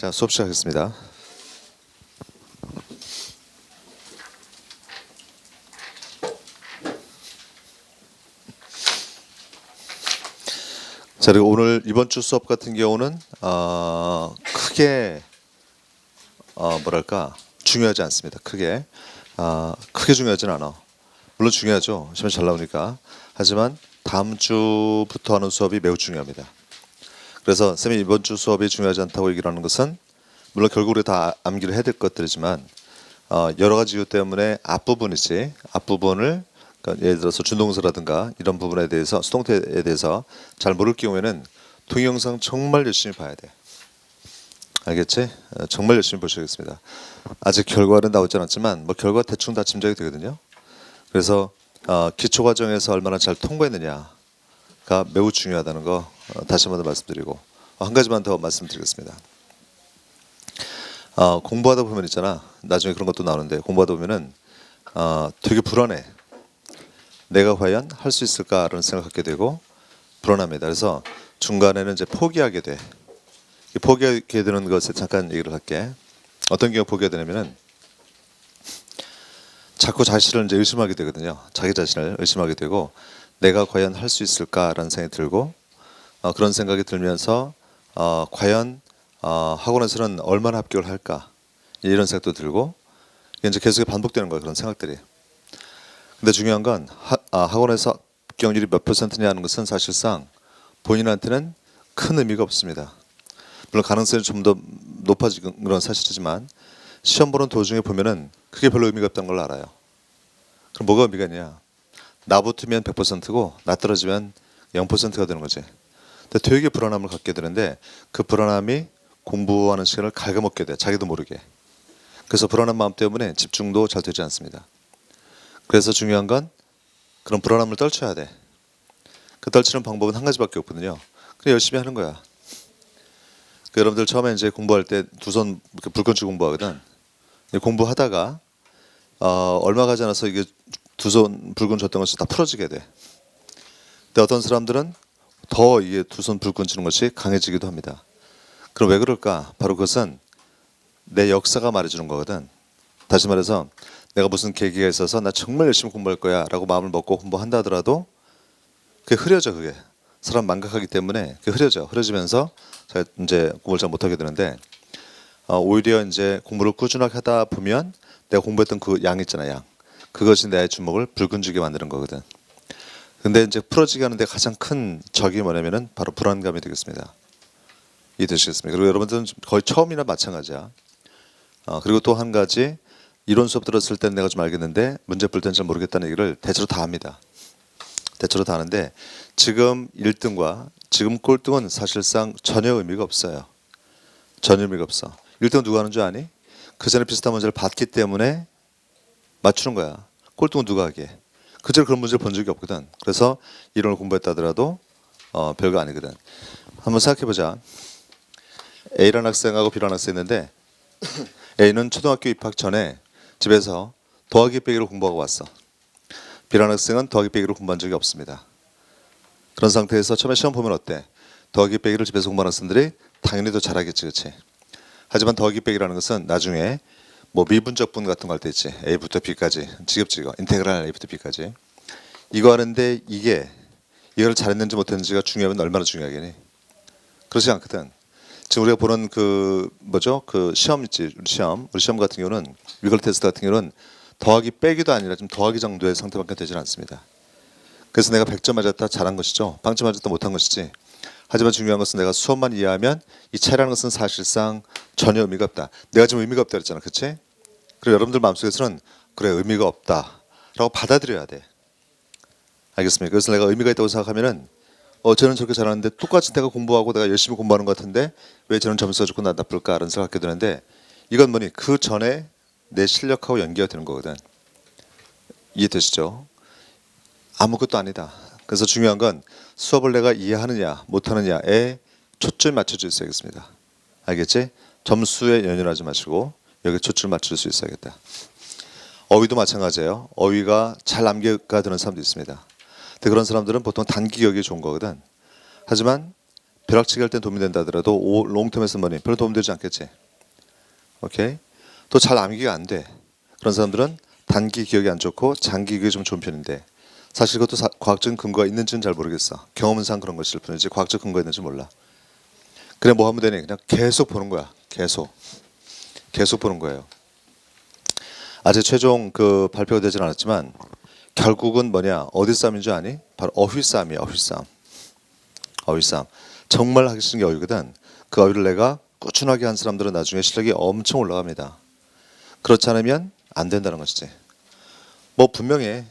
자, 수업 시작하겠습니다. 자, 그리고 오늘 이번 주 수업 같은 경우는 크게 뭐랄까 중요하지 않습니다. 크게 중요하진 않아. 물론 중요하죠. 시험에 잘 나오니까. 하지만 다음 주부터 하는 수업이 매우 중요합니다. 그래서 쌤이 이번 주 수업이 중요하지 않다고 얘기를 하는 것은 물론 결국 다 암기를 해야 될 것들이지만 여러 가지 이유 때문에 앞부분을 그러니까 예를 들어서 준동사라든가 이런 부분에 대해서 수동태에 대해서 잘 모를 경우에는 동영상 정말 열심히 봐야 돼. 알겠지? 정말 열심히 보셔야겠습니다. 아직 결과는 나오지 않았지만 뭐 결과 대충 다 짐작이 되거든요. 그래서 기초 과정에서 얼마나 잘 통과했느냐가 매우 중요하다는 거 다시 한번 더 말씀드리고 한 가지만 더 말씀드리겠습니다. 공부하다 보면 있잖아. 나중에 그런 것도 나오는데 공부하다 보면은 되게 불안해. 내가 과연 할 수 있을까라는 생각을 갖게 되고 불안합니다. 그래서 중간에는 이제 포기하게 돼. 포기하게 되는 것에 잠깐 얘기를 할게. 어떤 경우 포기하게 되냐면은 자꾸 자신을 이제 의심하게 되거든요. 자기 자신을 의심하게 되고 내가 과연 할 수 있을까라는 생각이 들고 그런 생각이 들면서 과연 학원에서는 얼마나 합격을 할까 이런 생각도 들고 이게 이제 계속 반복되는 거예요. 그런 생각들이. 근데 중요한 건 학원에서 합격률이 몇 %냐 하는 것은 사실상 본인한테는 큰 의미가 없습니다. 물론 가능성이 좀 더 높아지는 건 사실이지만 시험 보는 도중에 보면은 그게 별로 의미가 없다는 걸 알아요. 그럼 뭐가 의미가 있냐? 나 붙으면 100%고 나 떨어지면 0%가 되는 거지. 근데 되게 불안함을 갖게 되는데 그 불안함이 공부하는 시간을 갉아먹게 돼. 자기도 모르게. 그래서 불안한 마음 때문에 집중도 잘 되지 않습니다. 그래서 중요한 건 그런 불안함을 떨쳐야 돼. 그 떨치는 방법은 한 가지밖에 없거든요. 그냥 열심히 하는 거야. 여러분들 처음에 이제 공부할 때 두 손 이렇게 불끈 쥐고 공부하거든. 공부하다가 얼마 가지 않아서 이게 두 손 불끈 쥐었던 것이 다 풀어지게 돼. 근데 어떤 사람들은 더 이게 두 손 불끈 쥐는 것이 강해지기도 합니다. 그럼 왜 그럴까? 바로 그것은 내 역사가 말해주는 거거든. 다시 말해서 내가 무슨 계기가 있어서 나 정말 열심히 공부할 거야 라고 마음을 먹고 공부한다 하더라도 그게 흐려져. 그게 사람 망각하기 때문에 그게 흐려지면서 제가 이제 공부를 잘 못하게 되는데 오히려 이제 공부를 꾸준하게 하다 보면 내가 공부했던 그 양 있잖아. 양 그것이 내 주먹을 불끈쥐게 만드는 거거든. 근데 이제 풀어지게 하는데 가장 큰 적이 뭐냐면은 바로 불안감이 되겠습니다. 이해되시겠습니까? 그리고 여러분들은 거의 처음이나 마찬가지야. 그리고 또 한 가지 이론 수업 들었을 때는 내가 좀 알겠는데 문제 풀 때는 잘 모르겠다는 얘기를 대체로 다 합니다. 대체로 다 하는데 지금 1등과 지금 꼴등은 사실상 전혀 의미가 없어요. 전혀 의미가 없어. 1등 누가 하는 줄 아니? 그 전에 비슷한 문제를 봤기 때문에 맞추는 거야. 꼴등은 누가 하게? 그전에 그런 문제를 본 적이 없거든. 그래서 이론을 공부했다 하더라도 별거 아니거든. 한번 생각해보자. A라는 학생하고 B라는 학생이 있는데 A는 초등학교 입학 전에 집에서 더하기 빼기로 공부하고 왔어. B라는 학생은 더하기 빼기로 공부한 적이 없습니다. 그런 상태에서 처음에 시험 보면 어때? 더하기 빼기를 집에서 공부하는 학생들이 당연히 더 잘하겠지, 그렇지? 하지만 더하기 빼기라는 것은 나중에 뭐 미분적분 같은 거 할 때 있지. A부터 B까지 지겹지고 인테그랄 A부터 B까지 이거 하는데 이걸 잘했는지 못했는지가 중요하면 얼마나 중요하겠니? 그렇지 않거든. 지금 우리가 보는 그 시험 있지. 우리 시험 같은 경우는 위글 테스트 같은 경우는 더하기 빼기도 아니라 좀 더하기 정도의 상태밖에 되질 않습니다. 그래서 내가 100점 맞았다 잘한 것이죠. 0점 맞았다 못한 것이지. 하지만 중요한 것은 내가 수업만 이해하면 이 차이라는 것은 사실상 전혀 의미가 없다. 내가 지금 의미가 없다 그랬잖아. 그렇지? 그리고 여러분들 마음속에서는 그래 의미가 없다라고 받아들여야 돼. 알겠습니까? 그래서 내가 의미가 있다고 생각하면은 저는 저렇게 잘하는데 똑같이 내가 공부하고 내가 열심히 공부하는 것 같은데 왜 저는 점수가 좋고 나 나쁠까라는 생각을 갖게 되는데 이건 뭐니? 그 전에 내 실력하고 연계가 되는 거거든. 이해되시죠? 아무것도 아니다. 그래서 중요한 건 수업을 내가 이해하느냐 못하느냐에 초점이 맞춰져 있어야겠습니다. 알겠지? 점수에 연연하지 마시고 여기에 초점을 맞출 수 있어야겠다. 어휘도 마찬가지예요. 어휘가 잘 암기가 되는 사람도 있습니다. 근데 그런 사람들은 보통 단기 기억이 좋은 거거든. 하지만 벼락치기 할 땐 도움이 된다 하더라도 롱텀에서 머니 별로 도움되지 않겠지. 오케이. 또 잘 암기가 안 돼. 그런 사람들은 단기 기억이 안 좋고 장기 기억이 좀 좋은 편인데 사실 그것도 과학적인 근거가 있는지는 잘 모르겠어. 경험상 그런 것일 뿐이지 과학적 근거가 있는지 몰라. 그래 뭐 하면 되니? 그냥 계속 보는 거야. 계속 보는 거예요. 아직 최종 그 발표가 되진 않았지만 결국은 뭐냐? 어디 싸움인 줄 아니? 바로 어휘 싸움이야. 어휘 싸움. 정말 하기 싫은 게 어휘거든. 그 어휘를 내가 꾸준하게 한 사람들은 나중에 실력이 엄청 올라갑니다. 그렇지 않으면 안 된다는 것이지. 뭐 분명해.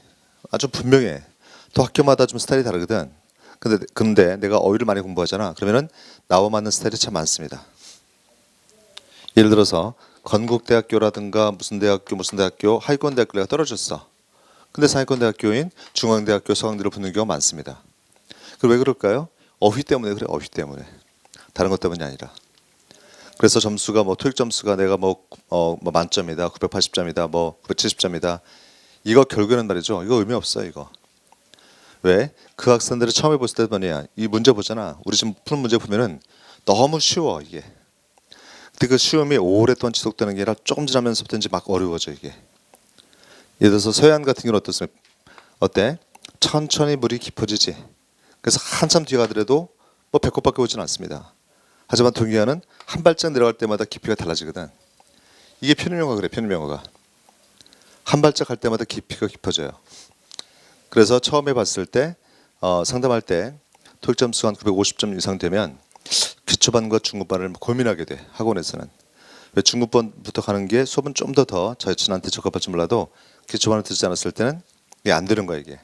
아주 분명해. 또 학교마다 좀 스타일이 다르거든. 근데 내가 어휘를 많이 공부하잖아. 그러면은 나와 맞는 스타일이 참 많습니다. 예를 들어서 건국대학교라든가 무슨 대학교 하위권 대학교 내가 떨어졌어. 근데 상위권 대학교인 중앙대학교 서강대로 붙는 경우가 많습니다. 왜 그럴까요? 어휘 때문에 그래. 어휘 때문에. 다른 것 때문이 아니라. 그래서 점수가 뭐 토익 점수가 내가 뭐 만점이다, 980점이다, 뭐 970점이다. 이거 결국에는 말이죠. 이거 의미 없어 이거. 왜? 그 학생들이 처음 해봤을 때 뭐냐? 이 문제 보잖아. 우리 지금 푸는 문제 보면은 너무 쉬워 이게. 근데 그 쉬움이 오랫동안 지속되는 게 아니라 조금 지나면서부터 이제 막 어려워져 이게. 예를 들어서 서해안 같은 경우는 어떻습니까? 어때? 천천히 물이 깊어지지. 그래서 한참 뒤에 가더라도 뭐 배꼽밖에 오지는 않습니다. 하지만 동해안은 한 발짝 내려갈 때마다 깊이가 달라지거든. 이게 편입영어가 그래. 편입영어가. 한 발짝 갈 때마다 깊이가 깊어져요. 그래서 처음에 봤을 때 상담할 때 토익 점수가 한 950점 이상 되면 기초반과 중급반을 고민하게 돼. 학원에서는. 왜 중급반부터 가는 게 수업은 좀 더 자신한테 적합할지 몰라도 기초반을 듣지 않았을 때는 이게 안 되는 거야 이게.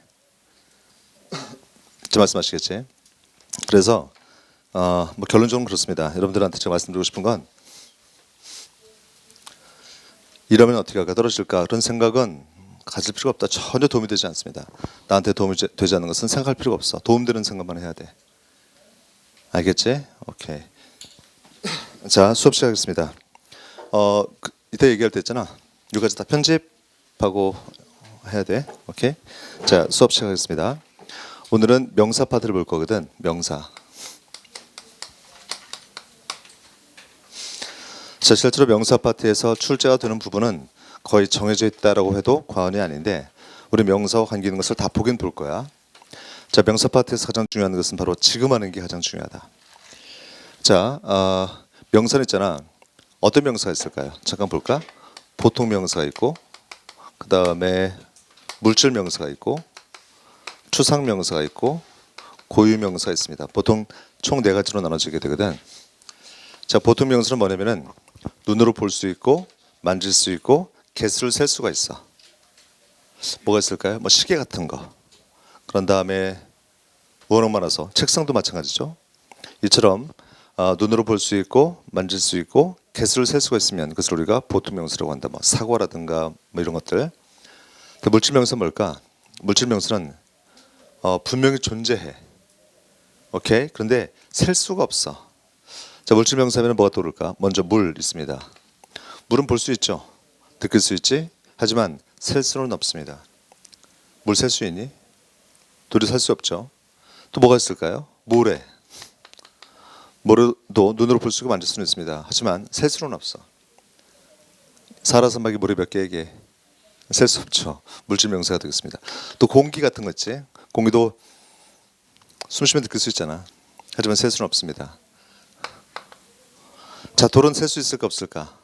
제 말씀하시겠지? 그래서 뭐 결론적으로 그렇습니다. 여러분들한테 제가 말씀드리고 싶은 건 이러면 어떻게 할까? 떨어질까? 그런 생각은 가질 필요가 없다. 전혀 도움이 되지 않습니다. 나한테 도움이 되지 않는 것은 생각할 필요가 없어. 도움되는 생각만 해야 돼. 알겠지? 오케이. 자, 수업 시작하겠습니다. 이때 얘기할 때 있잖아. 이거까지 다 편집하고 해야 돼. 오케이. 자, 수업 시작하겠습니다. 오늘은 명사 파트를 볼 거거든. 명사. 자, 실제로 명사 파트에서 출제가 되는 부분은 거의 정해져 있다라고 해도 과언이 아닌데 우리 명사와 관계 있는 것을 다 보긴 볼 거야. 자, 명사 파트에서 가장 중요한 것은 바로 지금 하는 게 가장 중요하다. 자, 명사는 있잖아. 어떤 명사가 있을까요? 잠깐 볼까? 보통 명사가 있고 그 다음에 물질 명사가 있고 추상 명사가 있고 고유 명사가 있습니다. 보통 총 4가지로 나눠지게 되거든. 자, 보통 명사는 뭐냐면은 눈으로 볼 수 있고 만질 수 있고 개수를 셀 수가 있어. 뭐가 있을까요? 뭐 시계 같은 거. 그런 다음에 워낙 많아서 책상도 마찬가지죠. 이처럼 눈으로 볼 수 있고 만질 수 있고 개수를 셀 수가 있으면 그것을 우리가 보통 명사라고 한다. 뭐 사과라든가 뭐 이런 것들. 물질 명사는 뭘까? 물질 명사는 분명히 존재해. 오케이? 그런데 셀 수가 없어. 자, 물질 명사면 뭐가 떠오를까? 먼저 물 있습니다. 물은 볼 수 있죠. 느낄 수 있지. 하지만 셀 수는 없습니다. 물 셀 수 있니? 돌이 살 수 없죠. 또 뭐가 있을까요? 모래. 모래도 눈으로 볼 수 있고 만질 수는 있습니다. 하지만 셀 수는 없어. 사하라 사막이 모래 몇 개에게 셀 수 없죠. 물질 명사가 되겠습니다. 또 공기 같은 거 있지. 공기도 숨 쉬면 느낄 수 있잖아. 하지만 셀 수는 없습니다. 자, 돌은 셀 수 있을까 없을까?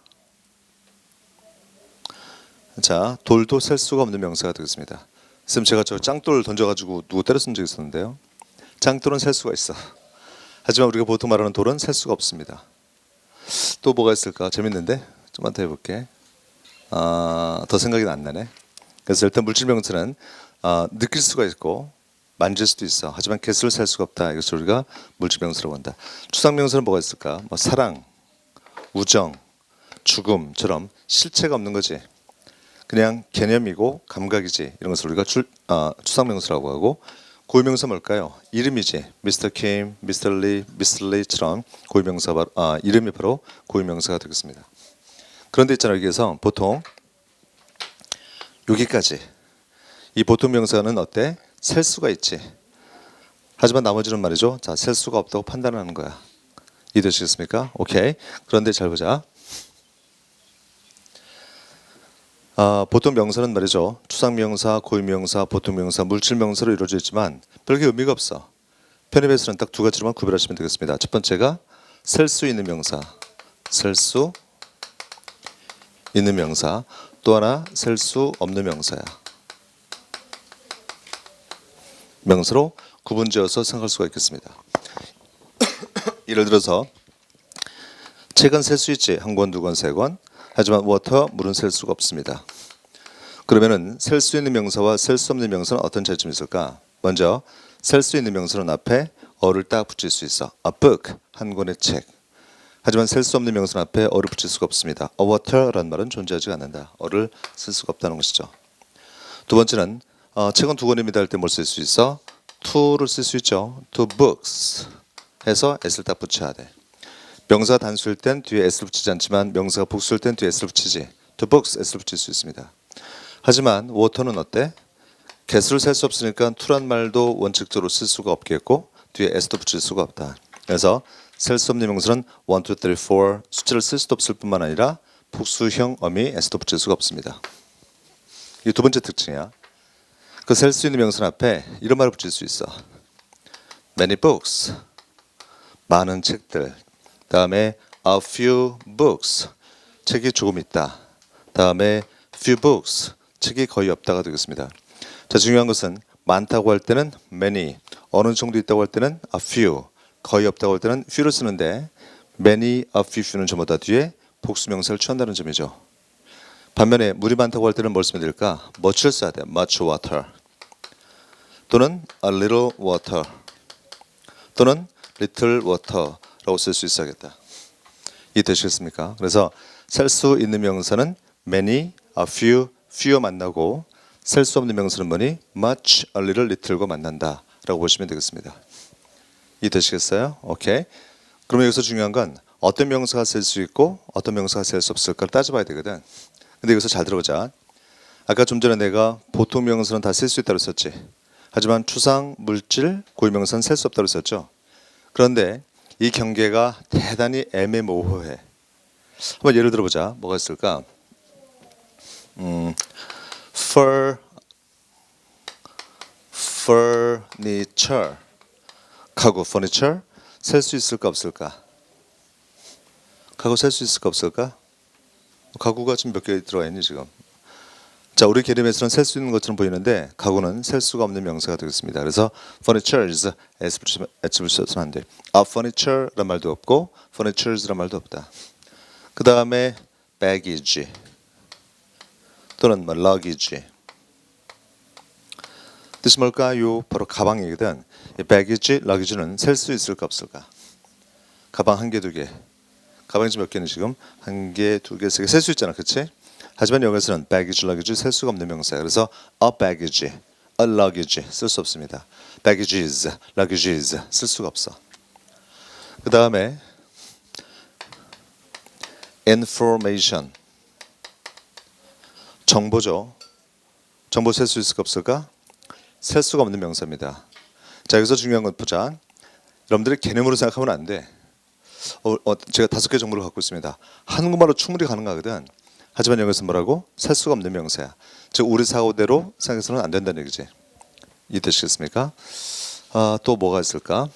자, 돌도 셀 수가 없는 명사가 되겠습니다. 쌤, 제가 저 짱돌 던져가지고 누구 때렸은 적이 있었는데요. 짱돌은 셀 수가 있어. 하지만 우리가 보통 말하는 돌은 셀 수가 없습니다. 또 뭐가 있을까? 재밌는데? 좀만 더 해볼게. 더 생각이 안 나네. 그래서 일단 물질 명사는 느낄 수가 있고 만질 수도 있어. 하지만 개수를 셀 수가 없다. 이것을 우리가 물질 명사라고 한다. 추상 명사는 뭐가 있을까? 뭐 사랑, 우정, 죽음처럼 실체가 없는 거지. 그냥 개념이고 감각이지. 이런 것을 우리가 추상 명사라고 하고 고유 명사 뭘까요? 이름이지. 미스터 킴, 미스터 리, 미스터 리처럼 고유 명사 이름이 바로 고유 명사가 되겠습니다. 그런데 있잖아요. 여기에서 보통 여기까지 이 보통 명사는 어때? 셀 수가 있지. 하지만 나머지는 말이죠. 자, 셀 수가 없다고 판단하는 거야. 이해되시겠습니까? 오케이. 그런데 잘 보자. 보통 명사는 말이죠. 추상명사, 고유명사, 보통명사, 물질명사로 이루어져 있지만 별게 의미가 없어. 편입에서는 딱 두 가지로만 구별하시면 되겠습니다. 첫 번째가 셀 수 있는 명사, 셀 수 있는 명사. 또 하나 셀 수 없는 명사야. 명사로 구분지어서 생각할 수가 있겠습니다. 예를 들어서 책은 셀 수 있지. 한 권, 두 권, 세 권. 하지만 워터, 물은 셀 수가 없습니다. 그러면은 셀 수 있는 명사와 셀 수 없는 명사는 어떤 차이점이 있을까? 먼저 셀 수 있는 명사는 앞에 어를 딱 붙일 수 있어. A book, 한 권의 책. 하지만 셀 수 없는 명사는 앞에 어를 붙일 수가 없습니다. A water라는 말은 존재하지 않는다. 어를 쓸 수가 없다는 것이죠. 두 번째는 책은 두 권입니다 할 때 뭘 쓸 수 있어? to를 쓸 수 있죠. two books 해서 s를 딱 붙여야 돼. 명사가 단수일 땐 뒤에 s를 붙이지 않지만 명사가 복수일 땐 뒤에 s를 붙이지. two books s를 붙일 수 있습니다. 하지만 water는 어때? 개수를 셀 수 없으니까 to란 말도 원칙적으로 쓸 수가 없겠고 뒤에 s도 붙일 수가 없다. 그래서 셀 수 없는 명사는 1, 2, 3, 4 숫자를 쓸 수도 없을 뿐만 아니라 복수형 어미 s도 붙일 수가 없습니다. 이게 두 번째 특징이야. 그 셀 수 있는 명사 앞에 이런 말을 붙일 수 있어. Many books, 많은 책들. 다음에 a few books, 책이 조금 있다. 다음에 few books, 책이 거의 없다가 되겠습니다. 자, 중요한 것은 많다고 할 때는 many, 어느 정도 있다고 할 때는 a few, 거의 없다고 할 때는 few를 쓰는데 many, a few는 전부 다 뒤에 복수명사를 취한다는 점이죠. 반면에 물이 많다고 할 때는 뭘 쓰면 될까? much를 써야 돼. much water 또는 a little water 또는 little water라고 쓸 수 있어야겠다. 이해되시겠습니까? 그래서 셀 수 있는 명사는 many, a few, few 만나고 셀 수 없는 명사는 뭐니? much, a little, little과 만난다 라고 보시면 되겠습니다. 이해되시겠어요? 오케이. 그러면 여기서 중요한 건 어떤 명사가 셀 수 있고 어떤 명사가 셀 수 없을까를 따져봐야 되거든. 근데 여기서 잘 들어보자. 아까 좀 전에 내가 보통 명사는 다 셀 수 있다고 썼지. 하지만 추상, 물질, 고유명사는 셀 수 없다고 썼죠. 그런데 이 경계가 대단히 애매모호해. 한번 예를 들어보자. 뭐가 있을까? furniture, 가구, furniture 셀 수 있을까 없을까? 가구 셀 수 있을까 없을까? 가구가 지금 몇 개 들어가 있니 지금? 자, 우리 개념에서는 셀 수 있는 것처럼 보이는데 가구는 셀 수가 없는 명사가 되겠습니다. 그래서 furnitures s 붙여서는 안 돼. a furniture란 말도 없고 furnitures란 말도 없다. 그 다음에 baggage 또는 luggage. 뜻이 뭘까요? 바로 가방이거든. baggage, luggage는 셀 수 있을까 없을까? 가방 한 개, 두 개. 가방이 지금 몇 개는 지금? 한 개, 두 개, 세 개. 셀 수 있잖아, 그렇지? 하지만 여기서는 baggage, luggage 셀 수가 없는 명사야. 그래서 a baggage, a luggage 쓸 수 없습니다. baggages, luggages 쓸 수가 없어. 그 다음에 information, 정보죠. 정보 셀 수 있을까 없을까? 셀 수가 없는 명사입니다. 자, 여기서 중요한 건 보자. 여러분들이 개념으로 생각하면 안 돼. 제가 5개 정보를 갖고 있습니다. 한국말로 충분히 가능하거든. 하지만 여기서 뭐라고? 셀 수가 없는 명사야. 즉 우리 사고대로 생각해서는 안 된다는 얘기지. 이해되시겠습니까? 또 뭐가 있을까?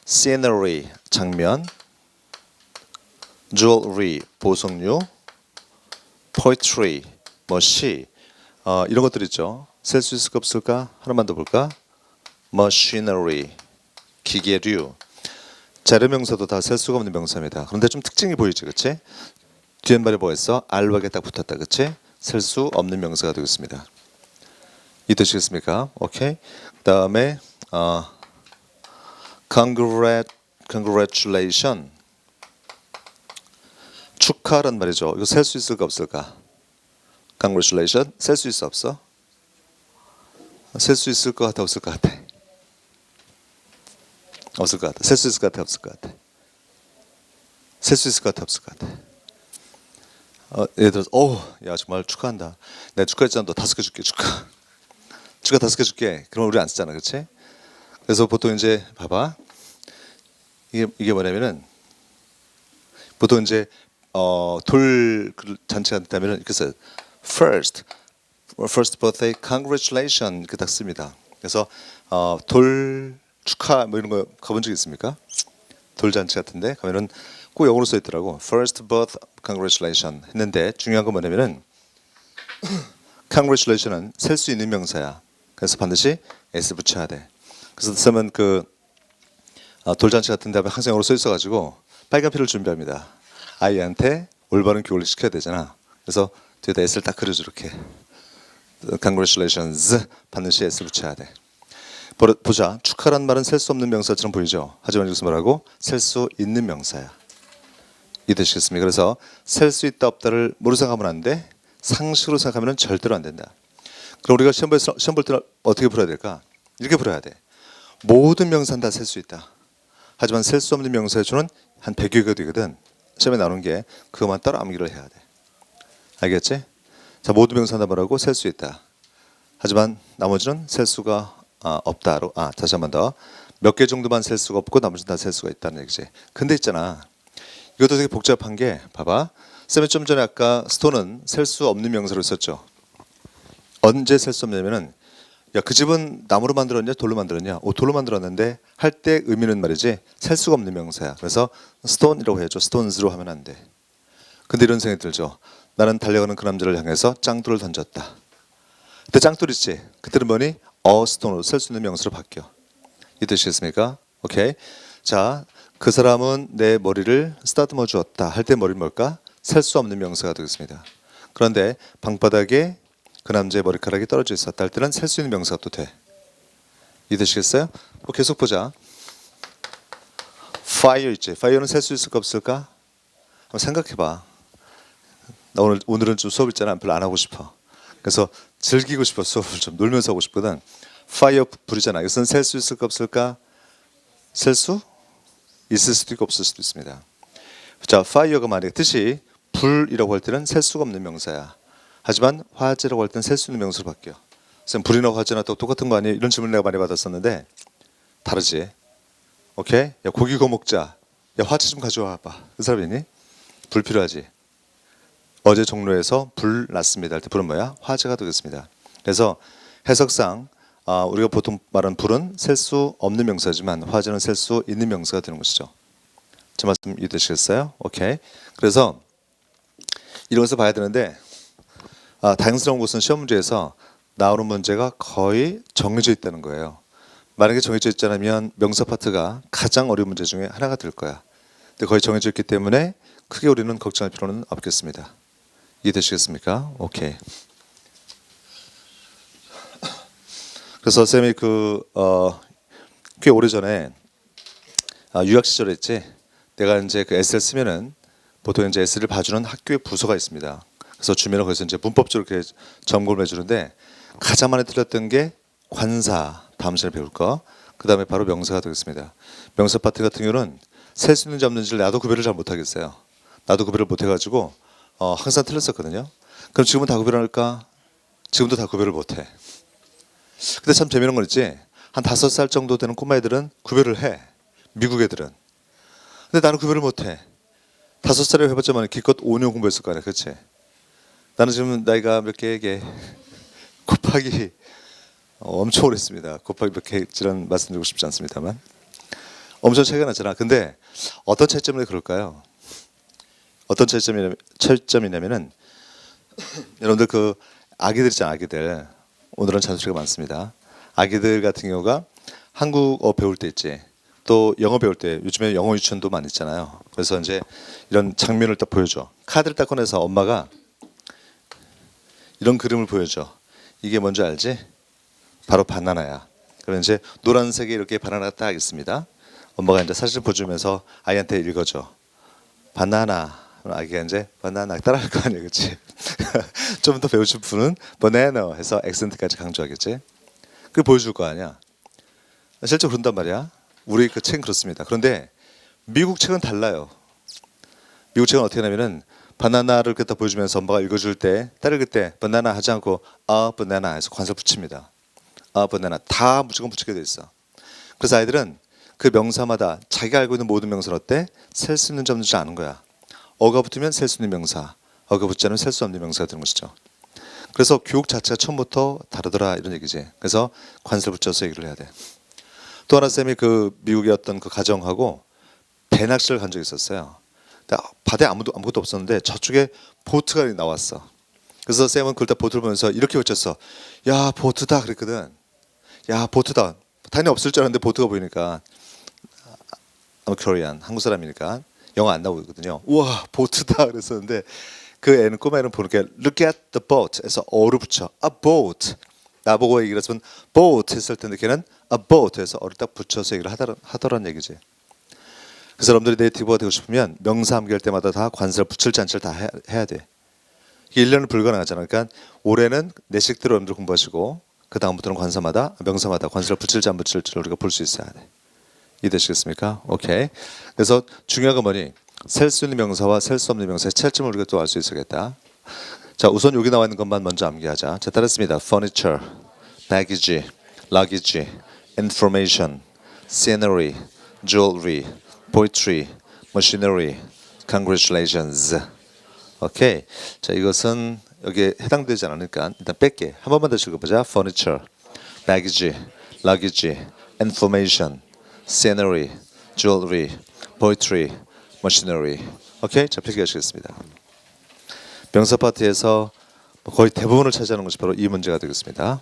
scenery, 장면. jewelry, 보석류. poetry, 뭐 시. 이런 것들 있죠. 셀 수 있을까 없을까? 하나만 더 볼까? machinery, 기계류. 재료명사도 다 셀 수가 없는 명사입니다. 그런데 좀 특징이 보이지, 그렇지? 뒤에 말이 뭐였어? 알박에 딱 붙었다, 그렇지? 셀 수 없는 명사가 되겠습니다. 이해되시겠습니까? 오케이. 그다음에 congratulation, 축하란 말이죠. 이거 셀 수 있을까 없을까? congratulation 셀 수 있어 없어? 셀 수 있을 것 같아 없을 것 같아? 없을 것 같아. 셀 수 있을 것 같아 없을 것 같아? 셀 수 있을 것 같아 없을 것 같아? 예를 들어서 야 정말 축하한다. 내가 축하했잖아. 너 5개 줄게 축하. 주가 5개 줄게. 그럼 우리 안 쓰잖아, 그렇지? 그래서 보통 이제 봐봐. 이게 뭐냐면은 보통 이제 돌 잔치가 된다면은 이렇게 써요. First birthday, congratulations 이렇게 딱 씁니다. 그래서 돌 축하 뭐 이런 거 가본 적 있습니까? 돌잔치 같은데 가면은 꼭 영어로 써 있더라고. First birth, congratulations 했는데 중요한 건 뭐냐면은 congratulations는 셀 수 있는 명사야. 그래서 반드시 s 붙여야 돼. 그래서 쓰면 그 돌잔치 같은 데 항상 영어로 써 있어가지고 빨간 피를 준비합니다. 아이한테 올바른 교육을 시켜야 되잖아. 그래서 뒤에다 s를 딱 그려줘 이렇게. Congratulations 반드시 s 붙여야 돼. 보자. 축하란 말은 셀 수 없는 명사처럼 보이죠. 하지만 여기서 뭐라고? 셀 수 있는 명사야. 이해되시겠습니까? 그래서 셀 수 있다 없다를 뭐로 생각하면 안 돼? 상식으로 생각하면 절대로 안 된다. 그럼 우리가 시험 볼 때 어떻게 풀어야 될까? 이렇게 풀어야 돼. 모든 명사는 다 셀 수 있다. 하지만 셀 수 없는 명사의 수는 한 100여 개 되거든. 시험에 나오는 게 그것만 따라 암기를 해야 돼. 알겠지? 자, 모든 명사는 다 뭐라고? 셀 수 있다. 하지만 나머지는 셀 수가 없다로. 다시 한 번 더. 몇 개 정도만 셀 수가 없고 나머지는 다 셀 수가 있다는 얘기지. 근데 있잖아. 이것도 되게 복잡한 게 봐봐. 쌤이 좀 전에 아까 스톤은 셀 수 없는 명사로 썼죠. 언제 셀 수 없냐면은 야, 그 집은 나무로 만들었냐 돌로 만들었냐? 돌로 만들었는데 할 때 의미는 말이지 셀 수가 없는 명사야. 그래서 stone이라고 해야죠. stones로 하면 안 돼. 근데 이런 생각이 들죠. 나는 달려가는 그 남자를 향해서 짱돌을 던졌다. 그때 짱돌 있지? 그때는 뭐니? stone으로 셀 수 있는 명사로 바뀌어. 이해되시겠습니까? 오케이. 자, 그 사람은 내 머리를 쓰다듬어 주었다. 할 때 머리는 뭘까? 셀 수 없는 명사가 되겠습니다. 그런데 방바닥에 그 남자의 머리카락이 떨어져 있었다 할 때는 셀 수 있는 명사가 또 돼. 이해되시겠어요? 계속 보자. fire 있지. fire는 셀 수 있을까 없을까? 한번 생각해봐. 나 오늘은 좀 수업 있잖아. 별로 안 하고 싶어. 그래서 즐기고 싶어. 수업을 좀 놀면서 하고 싶거든. fire 불이잖아. 이것은 셀 수 있을까 없을까? 셀 수 있을 수도 있고 없을 수도 있습니다. 자, fire가 만약에 뜻이 불이라고 할 때는 셀 수가 없는 명사야. 하지만 화재라고 할 때는 셀 수 있는 명사로 바뀌어. 쌤, 불이나 화재나 또 똑같은 거 아니에요? 이런 질문 내가 많이 받았었는데 다르지. 오케이? 야, 고기 구워 먹자. 야, 화재 좀 가져와 봐. 그 사람이니? 불 필요하지. 어제 종로에서 불 났습니다 할 때 불은 뭐야? 화재가 되겠습니다. 그래서 해석상 우리가 보통 말하는 불은 셀 수 없는 명사지만 화재는 셀 수 있는 명사가 되는 것이죠. 제 말씀 이해되시겠어요? 오케이. 그래서 이런 것을 봐야 되는데 다행스러운 것은 시험 문제에서 나오는 문제가 거의 정해져 있다는 거예요. 만약에 정해져 있지 않으면 명사 파트가 가장 어려운 문제 중에 하나가 될 거야. 근데 거의 정해져 있기 때문에 크게 우리는 걱정할 필요는 없겠습니다. 이해되시겠습니까? 오케이. 그래서 쌤이 꽤 오래전에 유학 시절에 있지. 내가 이제 그 에세이를 쓰면은 보통 이제 에세이를 봐주는 학교의 부서가 있습니다. 그래서 주면은 거기서 이제 문법적으로 이렇게 점검을 해주는데 가장 많이 틀렸던 게 관사, 다음 시간에 배울 거. 그 다음에 바로 명사가 되겠습니다. 명사 파트 같은 경우는 셀 수 있는지 없는지를 나도 구별을 잘 못하겠어요. 나도 구별을 못해가지고 항상 틀렸었거든요. 그럼 지금은 다 구별할까? 지금도 다 구별을 못해. 근데 참 재미있는 건 있지. 한 5살 정도 되는 꼬마애들은 구별을 해. 미국 애들은. 근데 나는 구별을 못해. 5살에 해봤자만 기껏 5년 공부했을 거 아니야. 그렇지? 나는 지금 나이가 몇 개에게 곱하기 엄청 오래 했습니다. 곱하기 몇 개지란 말씀드리고 싶지 않습니다만 엄청 차이가 났잖아. 근데 어떤 차이점이 그럴까요? 어떤 차이점이냐면은 여러분들 그 아기들 있잖아. 아기들 오늘은 잔소리가 많습니다. 아기들 같은 경우가 한국어 배울 때 있지. 또 영어 배울 때 요즘에 영어 유치원도 많이 있잖아요. 그래서 이제 이런 장면을 딱 보여줘. 카드를 딱 꺼내서 엄마가 이런 그림을 보여줘. 이게 뭔지 알지? 바로 바나나야. 그럼 이제 노란색에 이렇게 바나나가 딱 있습니다. 엄마가 이제 사진을 보여주면서 아이한테 읽어줘. 바나나. 아기가 이제 바나나 따라할 거 아니야, 그렇지? 좀 더 배우실 분은 바나나 해서 액센트까지 강조하겠지. 그게 보여줄 거 아니야. 실제로 그런단 말이야. 우리 그 책은 그렇습니다. 그런데 미국 책은 달라요. 미국 책은 어떻게 하냐면은 바나나를 갖다 보여주면서 엄마가 읽어줄 때 딸 읽을 때 바나나 하지 않고 바나나 해서 관사를 붙입니다. banana 다 무조건 붙이게 돼 있어. 그래서 아이들은 그 명사마다 자기가 알고 있는 모든 명사는 어때? 셀 수 있는 점 주지 않은 거야. 어가 붙으면 셀 수 있는 명사, 어가 붙지 않으면 셀 수 없는 명사가 되는 것이죠. 그래서 교육 자체가 처음부터 다르더라 이런 얘기지. 그래서 관사를 붙여서 얘기를 해야 돼. 또 하나 쌤이 그 미국의 어떤 그 가정하고 배낚시를 간 적이 있었어요. 근데 바다에 아무것도 없었는데 저쪽에 보트가 나왔어. 그래서 쌤은 그걸 다 보트를 보면서 이렇게 외쳤어. 야 보트다 그랬거든. 야 보트다. 당연히 없을 줄 알았는데 보트가 보이니까 I'm Korean 한국 사람이니까 영어 안 나오거든요. 우와 보트다 그랬었는데 그 애는 꼬마 애는 보니까 Look at the boat 해서 어를 붙여 A boat 나보고 얘기를 했으면 boat 했을 텐데 걔는 A boat 해서 어를 딱 붙여서 얘기를 하더란 얘기지. 그래서 여러분들이 네이티브가 되고 싶으면 명사 암기할 때마다 다 관사를 붙일지 않을지 다 해야 돼. 이게 1년은 불가능하잖아. 그러니까 올해는 내식대로 여러분들 공부하시고 그 다음부터는 관사마다 명사마다 관사를 붙일지 안 붙일지를 우리가 볼 수 있어야 돼. 이해되시겠습니까? 오케이. 그래서 중요한 건 뭐니? 셀 수 있는 명사와 셀 수 없는 명사의 차이점을 우리가 또 알 수 있어야겠다. 자, 우선 여기 나와 있는 것만 먼저 암기하자. 자, 따랐습니다. Furniture, baggage, luggage, information, scenery, jewelry, poetry, machinery, congratulations. 오케이. 자, 이것은 여기에 해당되지 않으니까 일단 뺄게. 한 번만 더 읽어보자. Furniture, baggage, luggage, information, scenery, jewelry, poetry, machinery. 오케이, 자 필기하시겠습니다. 명사 파트에서 거의 대부분을 차지하는 것이 바로 이 문제가 되겠습니다.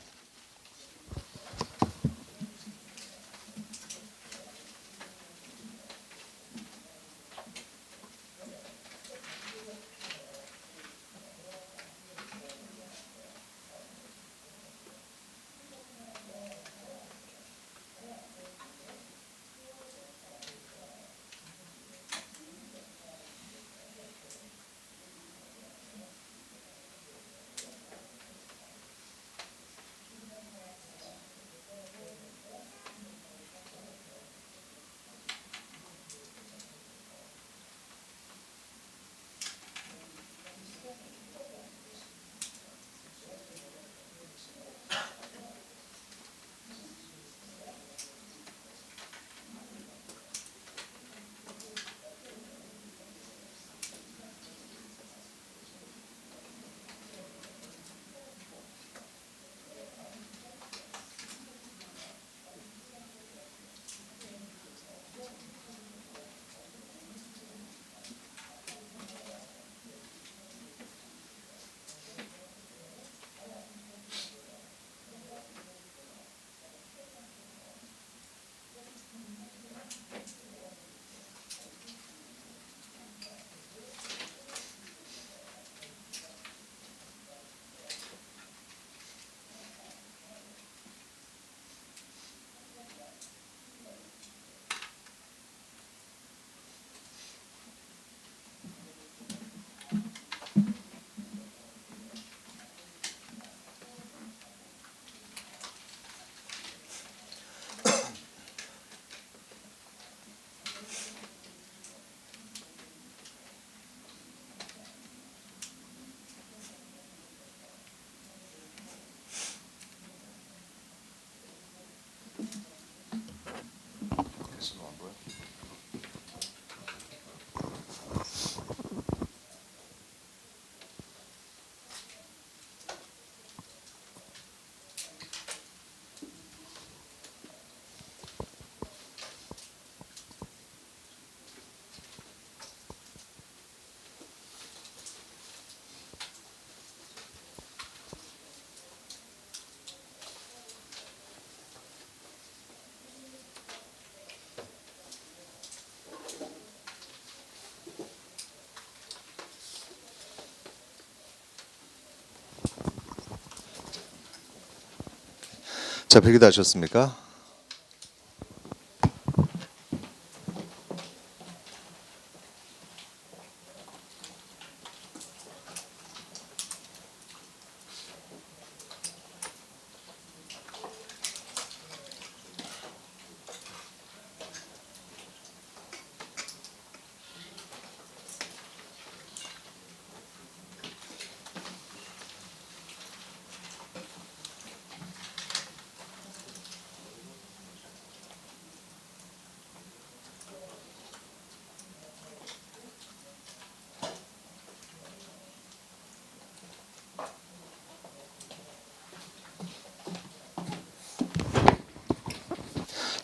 자, 필기 다 하셨습니까?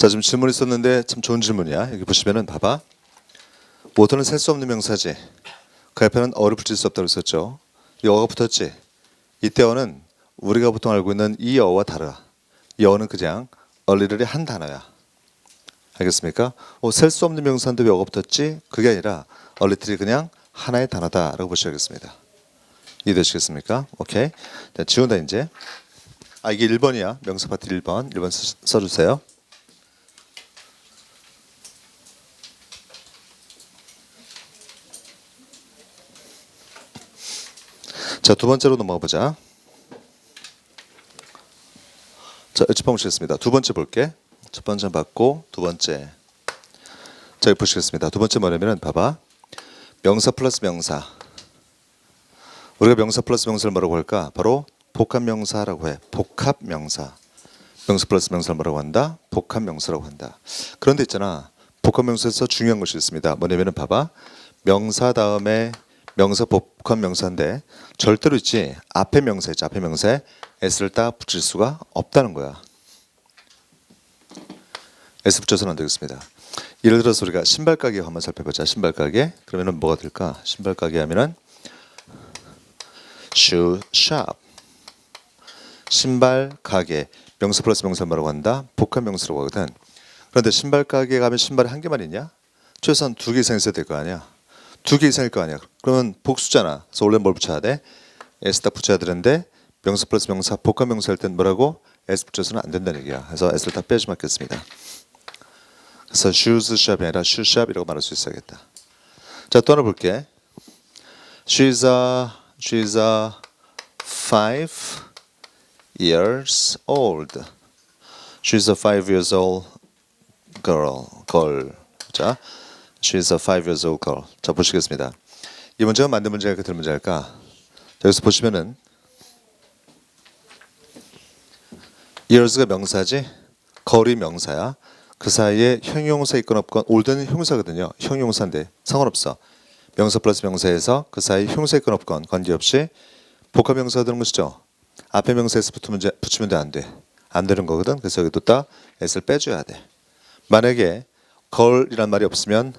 자, 지금 질문이 있었는데 참 좋은 질문이야. 여기 보시면은 봐봐. 워터는 셀 수 없는 명사지. 그 옆에는 어를 붙일 수 없다고 했었죠. 이 어가 붙었지. 이때 어는 우리가 보통 알고 있는 이 어와 다르다. 이 어는 그냥 얼리를의 한 단어야. 알겠습니까? 셀 수 없는 명사인데 왜 어가 붙었지? 그게 아니라 얼리틀이 그냥 하나의 단어다라고 보셔야겠습니다. 이해되시겠습니까? 오케이. 자, 지운다 이제. 이게 1번이야. 명사 파트 1번. 1번 써주세요. 자, 두 번째로 넘어가 보자. 자, 짚어 보시겠습니다. 두 번째 볼게. 첫 번째 봤고 두 번째. 자, 여기 보시겠습니다. 두 번째 뭐냐면은 봐봐. 명사 플러스 명사. 우리가 명사 플러스 명사를 뭐라고 할까? 바로 복합명사라고 해. 복합명사. 명사 플러스 명사를 뭐라고 한다? 복합명사라고 한다. 그런데 있잖아. 복합명사에서 중요한 것이 있습니다. 뭐냐면은 봐봐. 명사 다음에 명사 복합명사인데 절대로 있지. 앞에 명사 있지. 앞에 명사에 s를 딱 붙일 수가 없다는 거야. s 붙여서는 안 되겠습니다. 예를 들어서 우리가 신발 가게 한번 살펴보자. 신발 가게. 그러면은 뭐가 될까? 신발 가게 하면은 shoe shop. 신발 가게. 명사 플러스 명사 뭐라고 한다? 복합명사라고 하거든. 그런데 신발 가게 가면 신발이 한 개만 있냐? 최소한 두 개 이상 있어야 될 거 아니야. 두 개 이상일 거 아니야. 그러면 복수잖아. 그래서 원래 뭘 붙여야 돼? s 딱 붙여야 되는데 명사 플러스 명사 복합명사 할 땐 뭐라고? s 붙여서는 안 된다는 얘기야. 그래서 s를 다 빼주면 겠습니다. 그래서 shoes shop이 아니라 shoe shop이라고 말할 수 있어야겠다. 자, 또 하나 볼게. She's a 5 years old. She's a 5 years old girl. 자, she's a 5 years old girl. 자, 보시겠습니다. 이 문제가 만든 문제일까 같은 문제일까? 자, 여기서 보시면은 years가 명사지, girl이 명사야. 그 사이에 형용사 있건 없건 ol드는 형용사거든요. 형용사인데 상관없어. 명사 플러스 명사에서 그 사이 형용사 있건 없건 관계없이 복합명사가 되는 것이죠. 앞에 명사에서 붙이면 돼, 안 돼? 안 되는 거거든. 그래서 여기도 딱 s를 빼줘야 돼. 만약에 girl이란 말이 없으면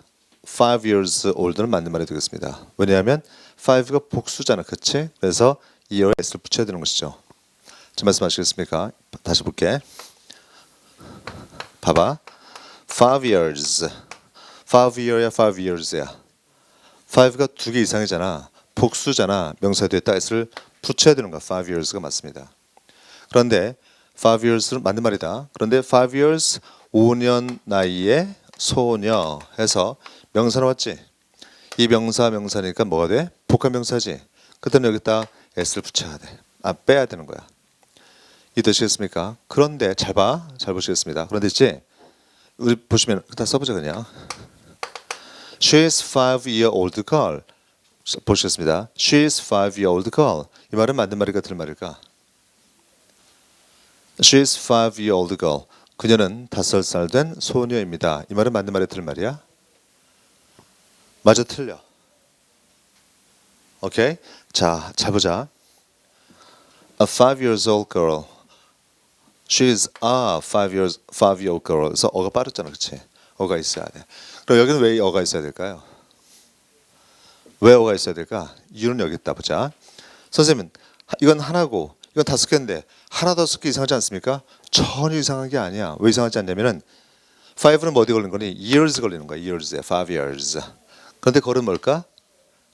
5 years old는 맞는 말이 되겠습니다. 왜냐하면 5가 복수잖아, 그렇지? 그래서 이 year에 s를 붙여야 되는 것이죠. 지금 말씀하시겠습니까? 다시 볼게. 봐봐. 5 years. 5 year야, 5 years야. 5가 두 개 이상이잖아. 복수잖아. 명사 뒤에다 s를 붙여야 되는 거야. 5 years가 맞습니다. 그런데 5 years는 맞는 말이다. 그런데 5 years 5년 나이의 소녀 해서 명사 나왔지. 이 명사니까 뭐가 돼? 복합명사지. 그때는 여기다 s를 붙여야 돼. 빼야 되는 거야. 이해되시겠습니까? 그런데 잘 봐. 잘 보시겠습니다. 그런데 있지? 우리 보시면 다 써보자 그냥. She is 5-year-old girl. 보시겠습니다. She is 5-year-old girl. 이 말은 맞는 말일까 틀린 말일까? She is 5-year-old girl. 그녀는 5살 된 소녀입니다. 이 말은 맞는 말이야 틀린 말이야? 맞아 틀려. 오케이? 자, 잘 보자. A 5-year-old girl. She is a 5-year-old girl. 그래서 어가 빠졌잖아, 그렇지? 어가 있어야 돼. 그럼 여기는 왜 어가 있어야 될까요? 왜 어가 있어야 될까? 이유는 여기 있다 보자. 선생님, 이건 하나고 이건 5개인데 하나 5개 이상하지 않습니까? 전혀 이상한 게 아니야. 왜 이상하지 않냐면은 5는 뭐 어디 걸리는 거니? years 걸리는 거야. years에 5 years. 그런데 걸은 뭘까?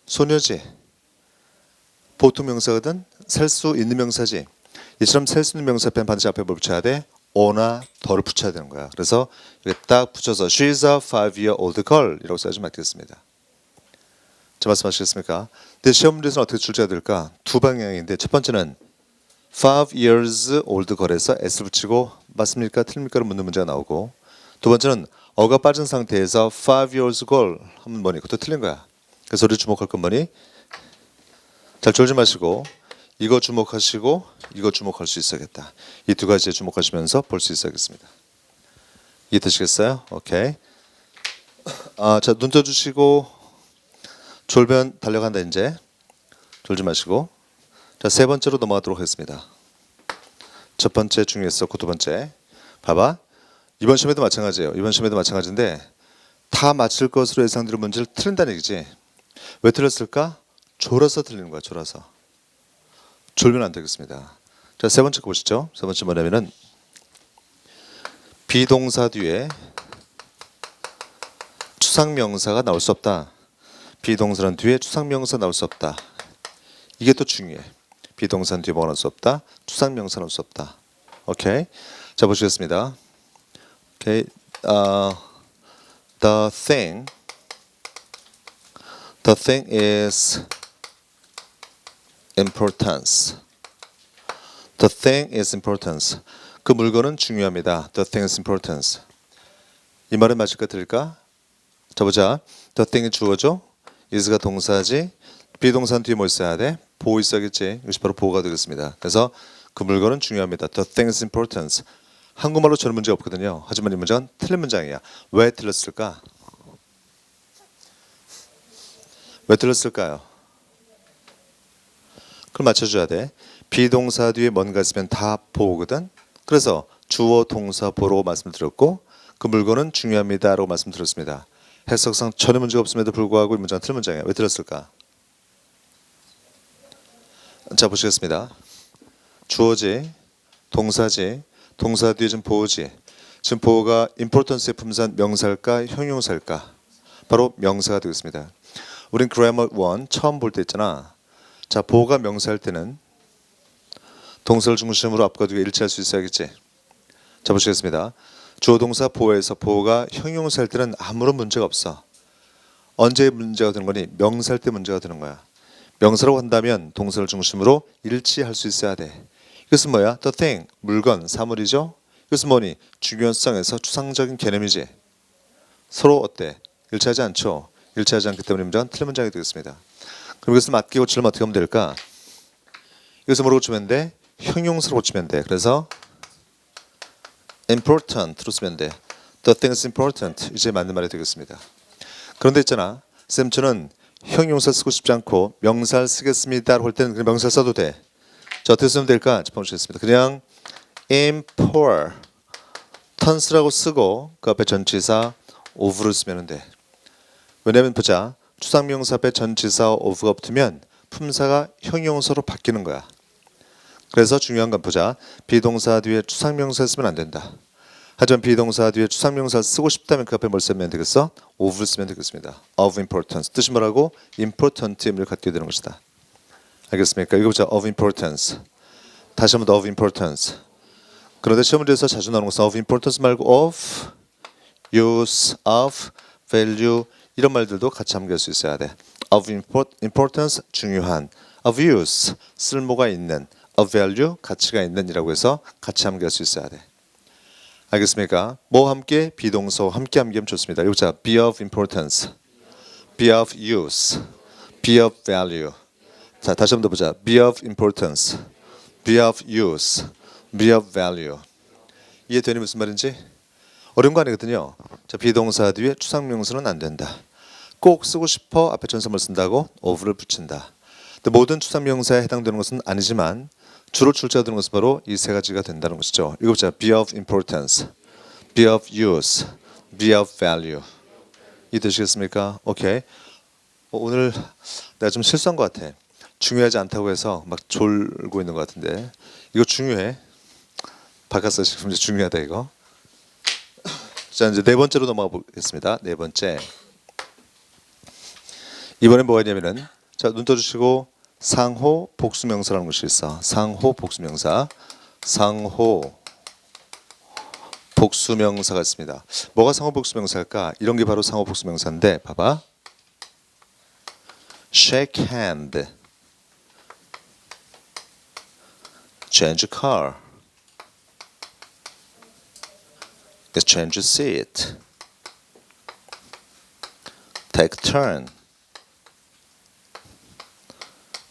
소녀지. 보통 명사거든. 셀 수 있는 명사지. 이처럼 셀 수 있는 명사 앞에 반드시 앞에 뭘 붙여야 돼? 어나 더를 붙여야 되는 거야. 그래서 이렇게 딱 붙여서 She's a 5-year-old girl 이라고 써야지 맞겠습니다. 자, 말씀하시겠습니까? 근데 시험 문제에서는 어떻게 출제가 될까? 두 방향인데 첫 번째는 5 years old girl에서 s 붙이고 맞습니까? 틀립니까?를 묻는 문제가 나오고 두 번째는 어가 빠진 상태에서 5 years girl 하면 뭐니? 그것도 틀린 거야. 그래서 우리 주목할 건 뭐니? 잘 졸지 마시고 이거 주목하시고 이거 주목할 수 있어야겠다. 이 두 가지에 주목하시면서 볼 수 있어야겠습니다. 이해되시겠어요? 오케이. 자, 눈 떠주시고 졸면 달려간다 이제. 졸지 마시고. 자, 세 번째로 넘어가도록 하겠습니다. 첫 번째 중요했었고 두 번째. 봐봐. 이번 시험에도 마찬가지예요. 이번 시험에도 마찬가지인데 다 맞힐 것으로 예상되는 문제를 틀린다는 얘기지. 왜 틀렸을까? 졸아서 틀리는 거야. 졸아서. 졸면 안 되겠습니다. 자, 세 번째 거 보시죠. 세 번째 뭐냐면은 비동사 뒤에 추상명사가 나올 수 없다. 비동사란 뒤에 추상명사 나올 수 없다. 이게 또 중요해. 비동사는 뒤에 뭐가 나올 수 없다. 추상명사 나올 수 없다. 오케이. 자, 보시겠습니다. 오케이. The thing is importance. The thing is importance. 그 물건은 중요합니다. The thing is importance. 이 말은 맞을까 틀릴까? 자, 보자. The thing이 주어죠. is가 동사지. 비동사는 뒤에 뭐 있어야 돼? 보호 있어야겠지. 이것이 바로 보호가 되겠습니다. 그래서 그 물건은 중요합니다. The thing is importance. 한국말로 저런 문제가 없거든요. 하지만 이 문장은 틀린 문장이야. 왜 틀렸을까? 왜 틀렸을까요? 그걸 맞춰줘야 돼. 비동사 뒤에 뭔가 있으면 다 보호거든. 그래서 주어 동사 보호라고 말씀드렸고 그 물건은 중요합니다라고 말씀드렸습니다. 해석상 전혀 문제가 없음에도 불구하고 이 문장은 틀린 문장이야. 왜 틀렸을까? 자, 보시겠습니다. 주어지, 동사지, 동사 뒤에 지금 보호지. 지금 보호가 importance의 품사인 명사일까 형용사일까? 바로 명사가 되겠습니다. 우린 grammar 1 처음 볼 때 있잖아. 자, 보호가 명사일 때는 동사를 중심으로 앞과 뒤에 일치할 수 있어야겠지. 자, 보시겠습니다. 주어 동사 보호에서 보호가 형용사일 때는 아무런 문제가 없어. 언제 문제가 되는 거니? 명사일 때 문제가 되는 거야. 명사라고 한다면 동사를 중심으로 일치할 수 있어야 돼. 이것은 뭐야? The thing, 물건, 사물이죠. 이것은 뭐니? 중요성에서 추상적인 개념이지. 서로 어때? 일치하지 않죠. 일치하지 않기 때문에 문장은 틀린 문장이 되겠습니다. 그럼 이것을 맞게 고치려면 어떻게 하면 될까? 이것을 뭐로 고치면 돼? 형용사로 고치면 돼. 그래서 important로 쓰면 돼. The thing is important. 이제 맞는 말이 되겠습니다. 그런데 있잖아. 쌤 저는 형용사 쓰고 싶지 않고 명사를 쓰겠습니다라고 할 때는 그냥 명사 써도 돼. 자, 어떻게 쓰면 될까? 짚어보시겠습니다. 그냥 importance라고 쓰고 그 앞에 전치사 of를 쓰면 돼. 왜냐면 보자. 추상명사 앞에 전치사 of가 붙으면 품사가 형용사로 바뀌는 거야. 그래서 중요한 건 보자. 비동사 뒤에 추상명사 쓰면 안 된다. 하지만 비동사 뒤에 추상명사 쓰고 싶다면 그 앞에 뭘 쓰면 되겠어? of를 쓰면 되겠습니다. of importance. 뜻이 뭐라고? important의 의미를 갖게 되는 것이다. 알겠습니까? 이거 보자. of importance. 다시 한번 더 of importance. 그런데 시험 문제에서 자주 나오는 것은 of importance 말고 of, use, of, value 이런 말들도 같이 함께할 수 있어야 돼. of importance 중요한, of use 쓸모가 있는, of value 가치가 있는 이라고 해서 같이 함께할 수 있어야 돼. 알겠습니까? 뭐 함께? 비동사와 함께 함께하면 좋습니다. 이거 자, be of importance, be of use, be of value. 자, 다시 한번 더 보자. be of importance, be of use, be of value. 이해되니 무슨 말인지? 어려운 거 아니거든요. 자, 비동사 뒤에 추상명사는 안 된다. 꼭 쓰고 싶어 앞에 전사물 쓴다고 of를 붙인다. 근데 모든 추상명사에 해당되는 것은 아니지만 주로 출제되는 것은 바로 이 세 가지가 된다는 것이죠. 이거 보자. be of importance, be of use, be of value. 이해되시겠습니까? 오케이. 오늘 내가 좀 실수한 것 같아. 중요하지 않다고 해서 막 졸고 있는 것 같은데 이거 중요해. 바꿨어 지금. 이제 중요하다 이거. 자, 이제 네 번째로 넘어가 보겠습니다. 네 번째. 이번엔 뭐가 있냐면은 자, 눈 떠주시고 상호 복수명사라는 것이 있어. 상호 복수명사. 상호 복수명사가 있습니다. 뭐가 상호 복수명사일까? 이런 게 바로 상호 복수명사인데 봐봐. shake hand, change car, exchange seat, take turn,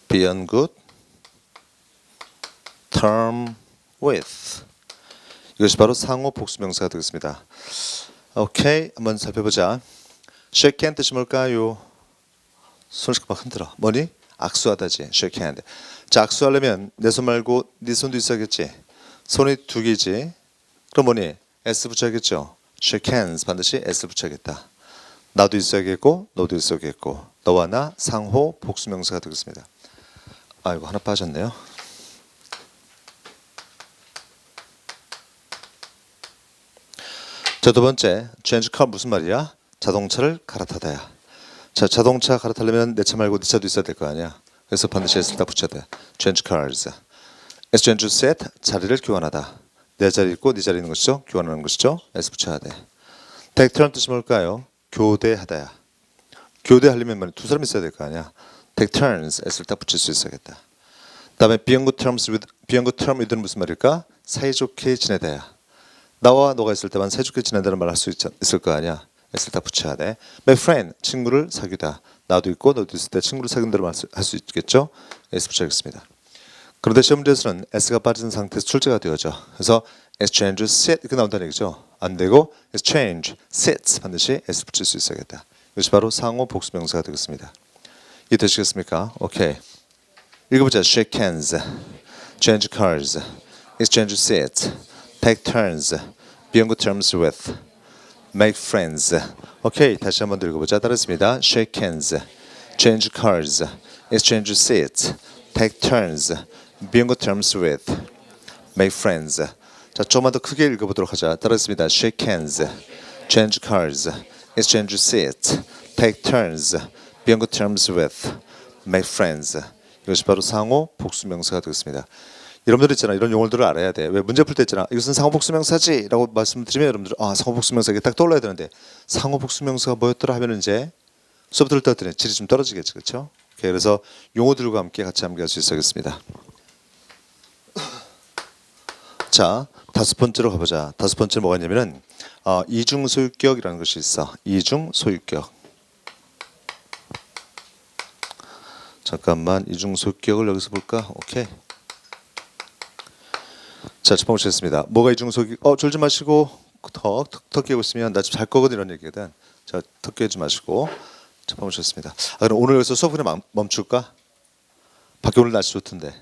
be on good term with. 이것이 바로 상호 복수명사가 되겠습니다. 오케이, 한번 살펴보자. shake hand 뜻이 뭘까요? 손을 막 흔들어. 뭐니? 악수하다지. shake hand. 자, 악수하려면 내 손 말고 네 손도 있어야겠지. 손이 두 개지. 그럼 뭐니? s 붙여야겠죠. shake hands 반드시 s 붙여야겠다. 나도 있어야겠고 너도 있어야겠고 너와 나 상호 복수명사가 되겠습니다. 아이고 하나 빠졌네요. 자, 두 번째 change car 무슨 말이야? 자동차를 갈아타다야. 자, 자동차 갈아타려면 내 차 말고 네 차도 있어야 될 거 아니야. 그래서 반드시 s를 딱 붙여야 돼. change cars. exchange set 자리를 교환하다. 내 자리 있고 네 자리 있는 것이죠. 교환하는 것이죠. s 붙여야 돼. take turn 뜻이 뭘까요? 교대하다야. 교대하려면 두 사람 있어야 될 거 아니야. take turns s를 딱 붙일 수 있어야겠다. 그다음에 be on good term with는 무슨 말일까? 사이좋게 지내다야. 나와 너가 있을 때만 사이좋게 지낸다는 말 할 수 있을 거 아니야. s를 딱 붙여야 돼. my friend 친구를 사귀다. 나도 있고 너도 있을 때 친구를 사귄다는 말 할 수 있겠죠. s 붙여야겠습니다. 그런데 시험 문제에서는 s가 빠진 상태에서 출제가 되어져. 그래서 exchange sit 이렇게 나온다는 얘기죠. 안 되고 exchange sits 반드시 s 붙일 수 있어야겠다. 이것이 바로 상호 복수명사가 되겠습니다. 이해되시겠습니까? 오케이. 읽어보자. shake hands, change cars, exchange seats, take turns, be on good terms with, make friends. 오케이. 다시 한번 더 읽어보자. 따라했습니다. shake hands, change cars, exchange seats, take turns, be on good terms with, make friends. 자, 조금만 더 크게 읽어보도록 하자. 따라했습니다. shake hands, change cars, exchange seats, take turns, be on good terms with, make friends. 이것이 바로 상호 복수명사가 되겠습니다. 여러분들 있잖아, 이런 용어들을 알아야 돼. 왜 문제 풀 때 있잖아, 이것은 상호 복수명사지 라고 말씀드리면 여러분들 상호 복수명사 이게 딱 떠올라야 되는데 상호 복수명사가 뭐였더라 하면 이제 수업 들을 때 질이 좀 떨어지겠죠. 그렇죠? 그래서 용어들과 함께 같이 암기할 수 있어야겠습니다. 자, 다섯 번째로 가보자. 다섯 번째 뭐가 있냐면은 이중소유격이라는 것이 있어. 이중소유격. 잠깐만, 이중소유격을 여기서 볼까? 오케이. 자, 첫 번째 보겠습니다. 뭐가 이중소유격? 졸지 마시고 턱 깨고 있으면 나 지금 잘 거거든 이런 얘기거든. 자, 턱 깨지 마시고 첫 번째 보겠습니다. 그럼 오늘 여기서 수업 그냥 멈출까? 밖에 오늘 날씨 좋던데.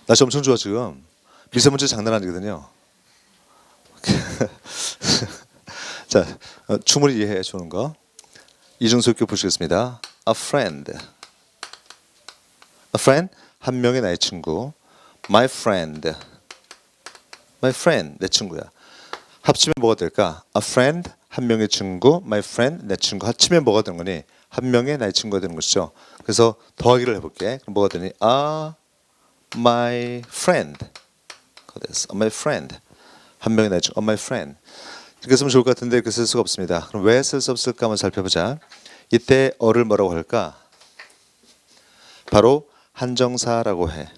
날씨 엄청 좋아 지금. 미세먼지 장난 아니거든요. 자, 충분히 이해해 주는 거. 이중소유격 보시겠습니다. A friend. A friend, 한 명의 나의 친구. My friend. My friend, 내 친구야. 합치면 뭐가 될까? A friend, 한 명의 친구. My friend, 내 친구. 합치면 뭐가 되는 거니? 한 명의 나의 친구가 되는 것이죠. 그래서 더하기를 해볼게. 그럼 뭐가 되니? My friend. My friend. 한 명의 나의 친구. My friend. 이렇게 쓰면 좋을 것 같은데 이렇게 쓸 수가 없습니다. 그럼 왜 쓸 수 없을까 한번 살펴보자. 이때 어를 뭐라고 할까? 바로 한정사라고 해.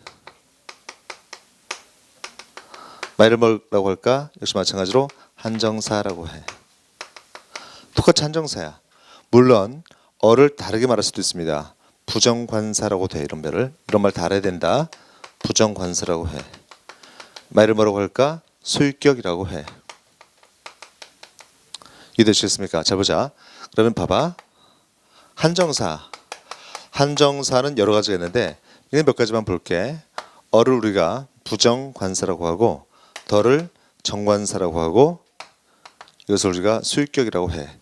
my를 뭐라고 할까? 역시 마찬가지로 한정사라고 해. 똑같이 한정사야. 물론 어를 다르게 말할 수도 있습니다. 부정관사라고 돼. 이런 말 다 알아야 된다. 부정관사라고 해. my를 뭐라고 할까? 소유격이라고 해. 이해되시겠습니까? 자, 보자. 그러면 봐봐. 한정사는 여러 가지가 있는데 이게 몇 가지만 볼게. 어를 우리가 부정관사라고 하고 덜을 정관사라고 하고 이것을 우리가 소유격이라고 해.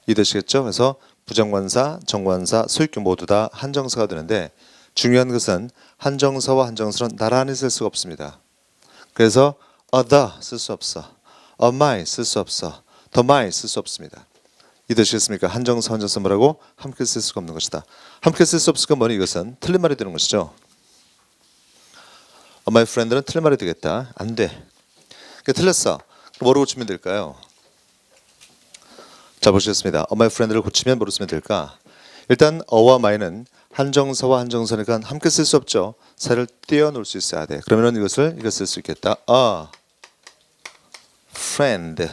이해되시겠죠? 그래서 부정관사, 정관사, 소유격 모두 다 한정사가 되는데 중요한 것은 한정사와 한정사는 나란히 쓸 수가 없습니다. 그래서 the 쓸 수 없어. my 쓸 수 없어. the my 쓸 수 없습니다. 이해되시겠습니까? 한정사, 한정사 뭐라고? 함께 쓸 수가 없는 것이다. 함께 쓸 수 없을 건 뭐니? 이것은 틀린 말이 되는 것이죠. my friend는 틀린 말이 되겠다. 안 돼. 그러니까 틀렸어. 그럼 뭐로 고치면 될까요? 자, 보시겠습니다. my friend를 고치면 뭐로 쓰면 될까? 일단 어와 my는 한정사와 한정사니까 함께 쓸 수 없죠. 사를 떼어놓을 수 있어야 돼. 그러면 이것을 쓸 수 있겠다. A friend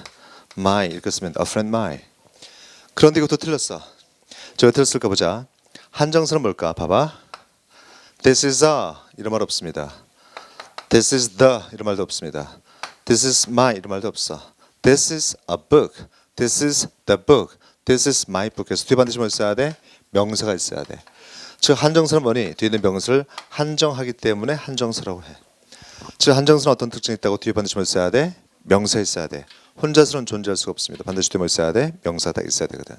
my 이렇게 쓰면 a friend my. 그런데 이것도 틀렸어. 제가 틀렸을까 보자. 한정사는 뭘까? 봐봐. This is a 이런 말 없습니다. This is the 이런 말도 없습니다. This is my 이런 말도 없어. This is a book. This is the book. This is my book. 그래서 뒤에 반드시 뭐 있어야 돼? 명사가 있어야 돼. 즉 한정사는 뭐니? 뒤에 있는 명사를 한정하기 때문에 한정사라고 해. 즉 한정사는 어떤 특징이 있다고 뒤에 반드시 뭐 있어야 돼? 명사 있어야 돼. 혼자서는 존재할 수가 없습니다. 반드시 뒤에 뭐 있어야 돼? 명사가 있어야 되거든.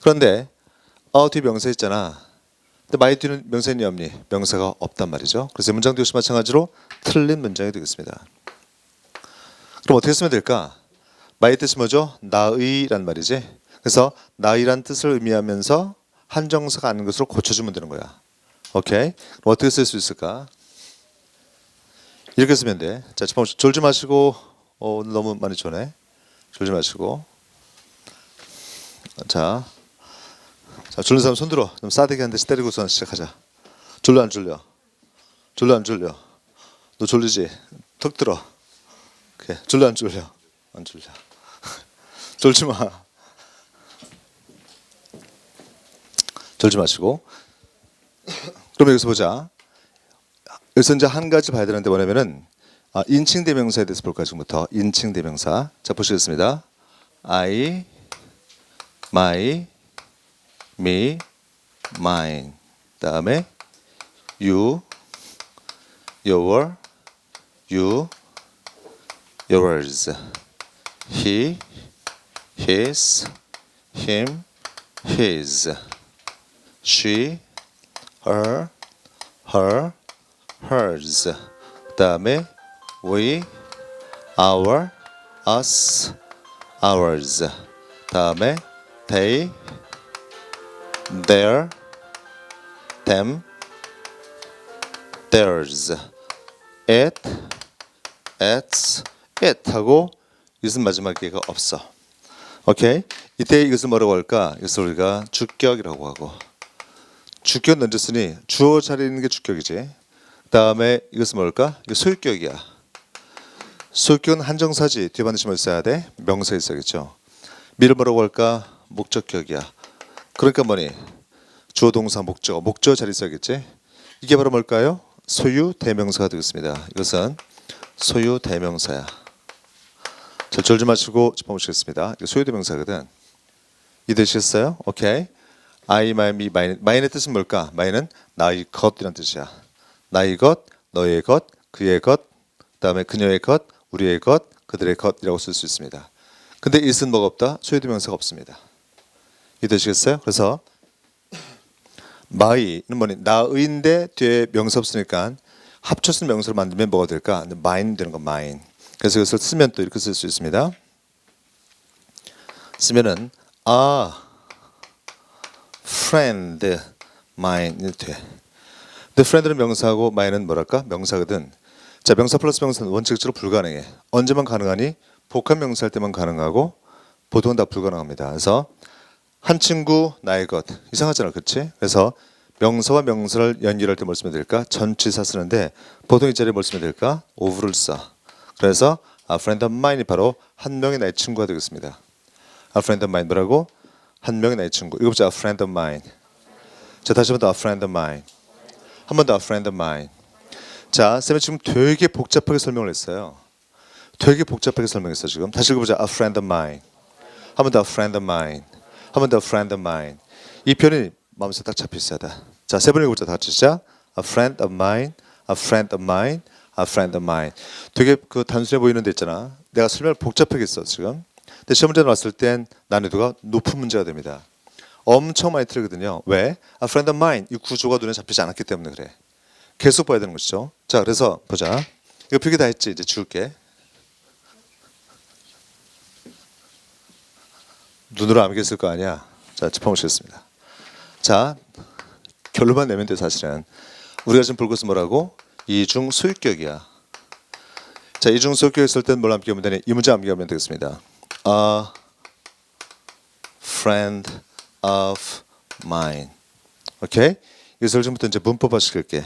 그런데 뒤에 명사 있잖아. 근데 my 뒤는 명사 있니 없니? 명사가 없단 말이죠. 그래서 문장도 역시 마찬가지로 틀린 문장이 되겠습니다. 그럼 어떻게 쓰면 될까? my 뜻이 뭐죠? 나의란 말이지. 그래서 나의란 뜻을 의미하면서 한정사가 아닌 것으로 고쳐주면 되는 거야. 오케이? 그럼 어떻게 쓸 수 있을까? 이렇게 쓰면 돼. 자, 졸지 마시고. 오늘 너무 많이 졸네. 졸지 마시고. 자, 졸린 사람 손 들어. 좀 싸대기 한 대씩 때리고서 시작하자. 졸려 안 졸려? 졸려 안 졸려? 너 졸리지? 턱 들어. 오케이. 졸려 안 졸려? 안 졸려. 졸지 마. 졸지 마시고. 그럼 여기서 보자. 여기서 이제 한 가지 봐야 되는데 뭐냐면은 인칭 대명사에 대해서 볼까요? 지금부터 인칭 대명사. 자, 보시겠습니다. I, my, me, mine. 다음에 you, your, you, yours. He, his, him, his. She, her, her, hers. 그다음에 we, our, us, ours. 다음에 they, their, them, theirs. it, its, it 하고 이것은 마지막 개가 없어. 오케이? 이때 이것을 뭐라고 할까? 이것을 우리가 주격이라고 하고. 주격 던졌으니 주어 자리에 있는 게 주격이지. 그 다음에 이것은 뭘까? 이거 소유격이야. 소유격은 한정사지. 뒤에 반드시 뭐 있어야 돼? 명사 있어야겠죠. 미를 뭐라고 할까? 목적격이야. 그러니까 뭐니? 주어 동사 목적. 목적 자리 있어야겠지. 이게 바로 뭘까요? 소유 대명사가 되겠습니다. 이것은 소유 대명사야. 자, 졸지 마시고 짚어보시겠습니다. 이거 소유 대명사거든. 이해되시겠어요? 오케이. I, my, me, mine. mine의 뜻은 뭘까? mine은 나의 것이란 뜻이야. 나의 것, 너의 것, 그의 것, 그다음에 그녀의 것, 우리의 것, 그들의 것이라고 쓸 수 있습니다. 근데 it은 뭐가 없다? 소유대명사가 없습니다. 이해되시겠어요? 그래서 my는 뭐니? 나의인데 뒤에 명사 없으니까 합쳐서 명사를 만들면 뭐가 될까? mine 되는 거 mine. 그래서 이것을 쓰면 또 이렇게 쓸 수 있습니다. 쓰면은 friend mine 이렇게 돼. 근데 friend는 명사하고 mine은 뭐랄까? 명사거든. 자, 명사 플러스 명사는 원칙적으로 불가능해. 언제만 가능하니? 복합 명사할 때만 가능하고 보통은 다 불가능합니다. 그래서 한 친구 나의 것 이상하잖아, 그렇지? 그래서 명사와 명사를 연결할 때 뭘 쓰면 될까? 전치사 쓰는데 보통 이 자리에 뭘 쓰면 될까? of를 써. 그래서 a friend of mine이 바로 한 명의 나의 친구가 되겠습니다. a friend of mine 뭐라고? 한 명의 나의 친구. 이거 보자. a friend of mine. 자, 다시 한 번 더 a friend of mine. 한 번 더 a friend of mine. 자, 쌤이 지금 되게 복잡하게 설명을 했어요. 되게 복잡하게 설명했어 지금. 다시 읽어보자. a friend of mine. 한 번 더 a friend of mine. 한 번 더 a friend of mine. 이 표현이 마음속에 딱 잡혀 있어야 돼. 자, 세 번 읽어보자. 다 같이 시작. a friend of mine. a friend of mine. a friend of mine. 되게 그 단순해 보이는 데 있잖아. 내가 설명을 복잡하게 했어 지금. 근데 시험 문제 나왔을 땐 난이도가 높은 문제가 됩니다. 엄청 많이 틀리거든요. 왜? a friend of mine. 이 구조가 눈에 잡히지 않았기 때문에 그래. 계속 봐야 되는 것이죠. 자, 그래서 보자. 이거 필기 다 했지? 이제 지울게. 눈으로 암기했을 거 아니야. 자, 짚어보시겠습니다. 자, 결론만 내면 돼 사실은. 우리가 지금 볼 것은 뭐라고? 이중 소유격이야. 자, 이중 소유격 있을 때는 뭘 암기하면 되니? 이 문제 암기하면 되겠습니다. A friend of mine. 오케이? 이것을 지금부터 이제 문법화 시킬게.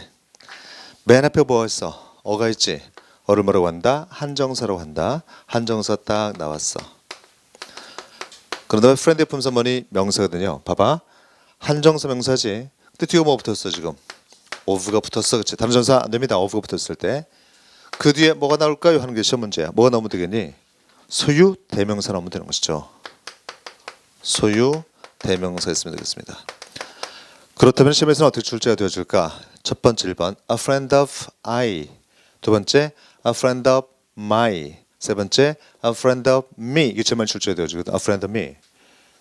맨 앞에 뭐가 있어? 어가 있지? 어를 뭐라고 한다? 한정사라고 한다. 한정사 딱 나왔어. 그런 다음에 friend의 품사 뭐니? 명사거든요. 봐봐. 한정사 명사지. 근데 뒤에 뭐 붙었어 지금? of가 붙었어. 그치? 다른 전사 안 됩니다. of가 붙었을 때. 그 뒤에 뭐가 나올까요? 하는 게 시험 문제야. 뭐가 나오면 되겠니? 소유 대명사 나오면 되는 것이죠. 소유 대명사 있으면 되겠습니다. 그렇다면 시험에서는 어떻게 출제가 되어줄까? 첫 번째 1번 A friend of I. 두 번째 A friend of my. 세 번째, a friend of me. 이게 제만 출제해야 되죠. a friend of me.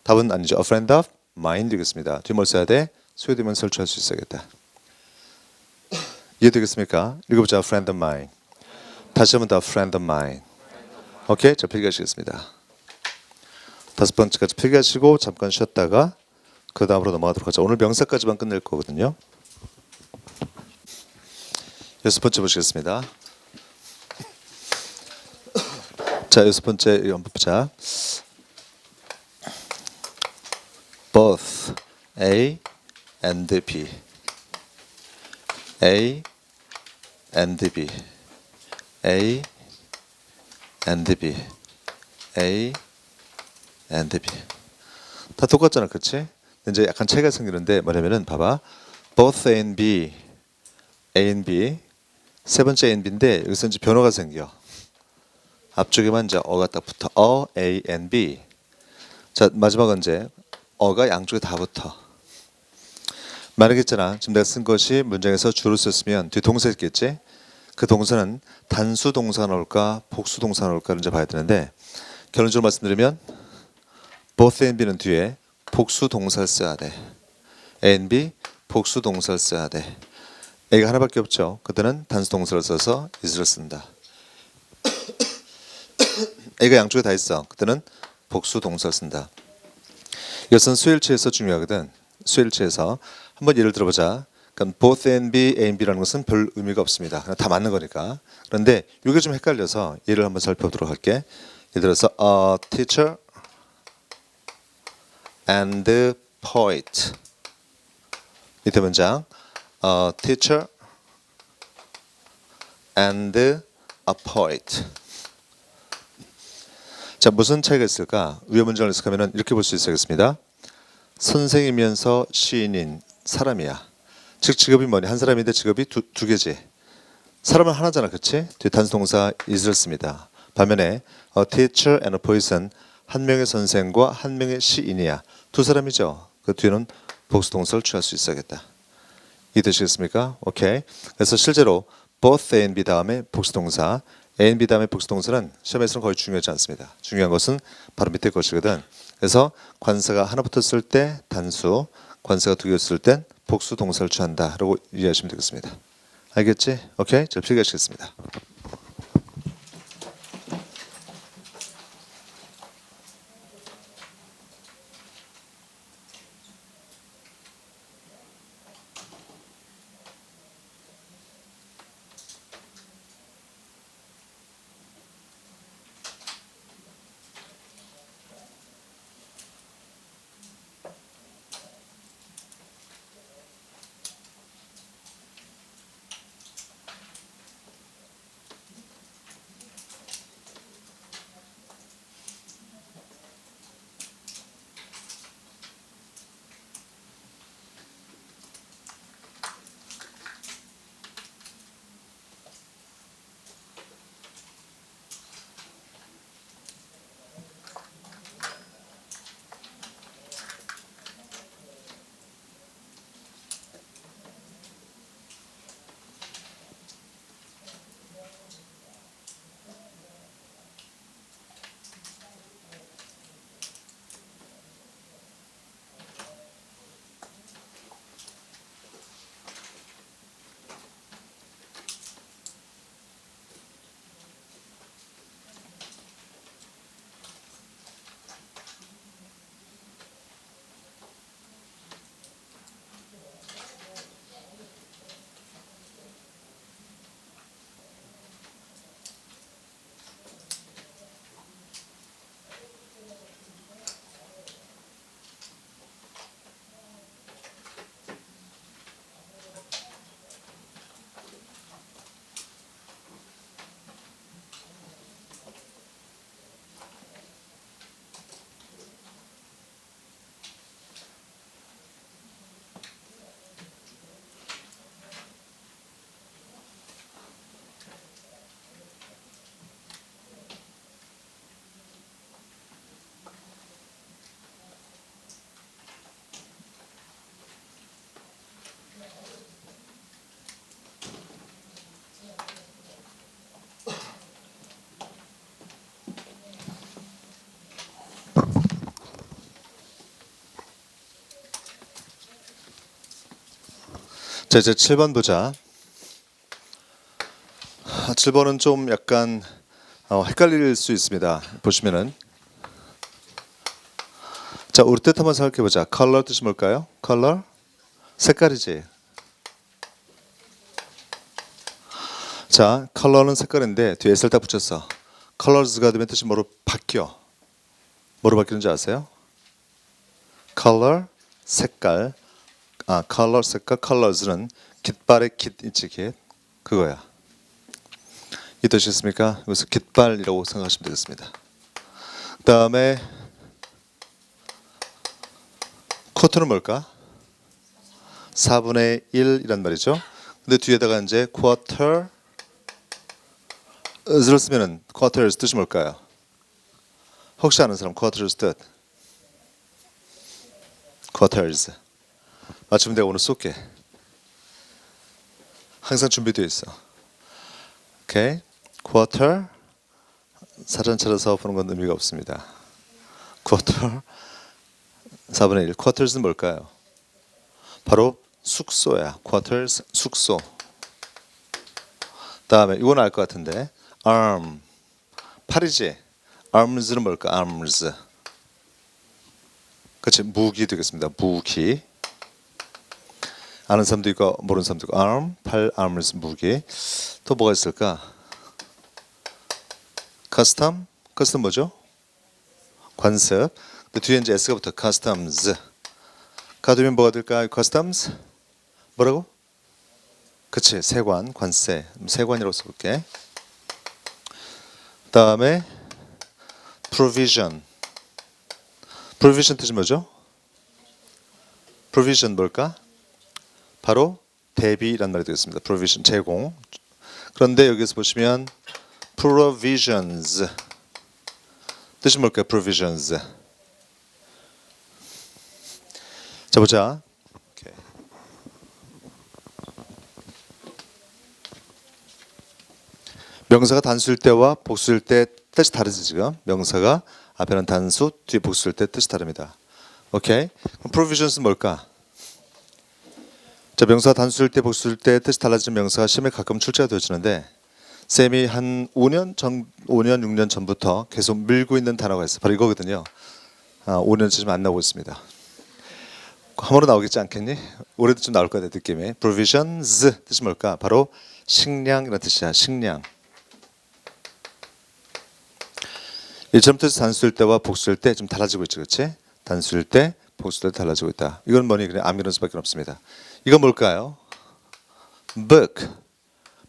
답은 아니죠. a friend of mine 되겠습니다. 뒤에 뭘 써야 돼? 소유되면 설치할 수 있어야겠다. 이해되겠습니까? 읽어보자. a friend of mine. 다시 한번 더 a friend of mine. 오케이? 자, 필기하시겠습니다. 다섯 번째까지 필기하시고 잠깐 쉬었다가 그 다음으로 넘어가도록 하죠. 오늘 명사까지만 끝낼 거거든요. 여섯 번째 보시겠습니다. 자, 여섯 번째 한번 보자. Both A and B. A and B. A and B. A and B. 다 똑같잖아, 그렇지? 이제 약간 차이가 생기는데 뭐냐면은 봐봐. Both A and B. A and B. 세 번째 A and B인데 여기서 이제 변화가 생겨. 앞쪽에만 이제 어가 딱 붙어. A and B. 자, 마지막은 이제 어가 양쪽에 다 붙어. 만약에 있잖아. 지금 내가 쓴 것이 문장에서 주로 썼으면 뒤에 동사 있겠지? 그 동사는 단수 동사 나올까 복수 동사 나올까를 이제 봐야 되는데 결론적으로 말씀드리면 both A and B는 뒤에 복수 동사를 써야 돼. A and B 복수 동사를 써야 돼. A가 하나밖에 없죠. 그때는 단수 동사를 써서 is를 쓴다. A가 양쪽에 다 있어. 그때는 복수 동사를 쓴다. 이것은 수일치에서 중요하거든. 수일치에서 한번 예를 들어보자. 그러니까 both A and B, A and B라는 것은 별 의미가 없습니다. 그냥 다 맞는 거니까. 그런데 이게 좀 헷갈려서 예를 한번 살펴보도록 할게. 예를 들어서 a teacher and poet. 밑에 문장 a teacher and a poet. 자, 무슨 차이가 있을까? 위의 문장을 해석하면 이렇게 볼 수 있겠습니다. 선생이면서 시인인 사람이야. 즉 직업이 뭐니? 한 사람인데 직업이 두 개지. 사람은 하나잖아, 그렇지? 뒤에 단수동사 is를 씁니다. 반면에 a teacher and a poet은 한 명의 선생과 한 명의 시인이야. 두 사람이죠. 그 뒤에는 복수동사를 취할 수 있어야겠다. 이해되시겠습니까? 오케이. 그래서 실제로 both A and B 다음에 복수동사, A and B 다음에 복수동사는 시험에서는 거의 중요하지 않습니다. 중요한 것은 바로 밑에 것이거든. 그래서 관사가 하나 붙었을 때 단수, 관사가 두 개였을 땐 복수동사를 취한다 라고 이해하시면 되겠습니다. 알겠지? 오케이. 자, 필기하시겠습니다. 자, 이제 7번 보자. 7번은 좀 약간 헷갈릴 수 있습니다. 보시면은 자, 우리 뜻 한번 생각해 보자. 컬러 뜻이 뭘까요? 컬러 색깔이지. 자, 컬러는 색깔인데 뒤에 S를 딱 붙였어. 컬러즈가 되면 뜻이 뭐로 바뀌어? 뭐로 바뀌는지 아세요? 컬러 색깔. 컬러 색깔. 컬러즈는 깃발의 깃 있지, 깃. 그거야. 이 뜻이겠습니까? 여기서 깃발이라고 생각하시면 되겠습니다. 그 다음에 쿼터는 뭘까? 4분의 1이란 말이죠. 근데 뒤에다가 이제 quarter를 쓰면은 quarters 뜻이 뭘까요? 혹시 아는 사람 quarters 뜻? quarters. 맞추면 내가 오늘 쏠게. 항상 준비되어 있어. 오케이. quarter. 사전 차려서 보는 건 의미가 없습니다. quarter. 4분의 1. quarters는 뭘까요? 바로 숙소야. quarters 숙소. 다음에 이건 알 것 같은데 arm 팔이지. arms는 뭘까? arms. 그렇지. 무기 되겠습니다. 무기. 아는 사람도 있고 모르는 사람도 있고 arm 팔 arms 무기. 또 뭐가 있을까? custom custom 뭐죠? 관습. 그 뒤에 이제 s가 붙어 customs. 가 되면 뭐가 될까요? customs 뭐라고? 그치. 세관 관세. 세관이라고 써볼게. 다음에 provision. provision 뜻이 뭐죠? provision 뭘까? 바로 대비란 말이 되겠습니다. provision 제공. 그런데 여기서 보시면 provisions 뜻이 뭘까요? provisions. 자 보자. 오케이. 명사가 단수일 때와 복수일 때 뜻이 다르지 지금. 명사가 앞에는 단수, 뒤에 복수일 때 뜻이 다릅니다. 오케이. 그럼 provisions는 뭘까? 자, 명사가 단수일 때 복수일 때 뜻이 달라지는 명사가 시험에 가끔 출제가 되어지는데 쌤이 한 5년, 6년 전부터 계속 밀고 있는 단어가 있어. 바로 이거거든요. 5년째 지금 안 나오고 있습니다. 한 번은 나오겠지 않겠니? 올해도 좀 나올 거야 느낌이. provisions 뜻이 뭘까? 바로 식량이라는 뜻이야. 식량. 일처럼 뜻이 단수일 때와 복수일 때 좀 달라지고 있죠, 그렇지? 단수일 때, 복수일 때 달라지고 있다. 이건 뭐니 그냥 암기하는 수밖에 없습니다. 이건 뭘까요? book.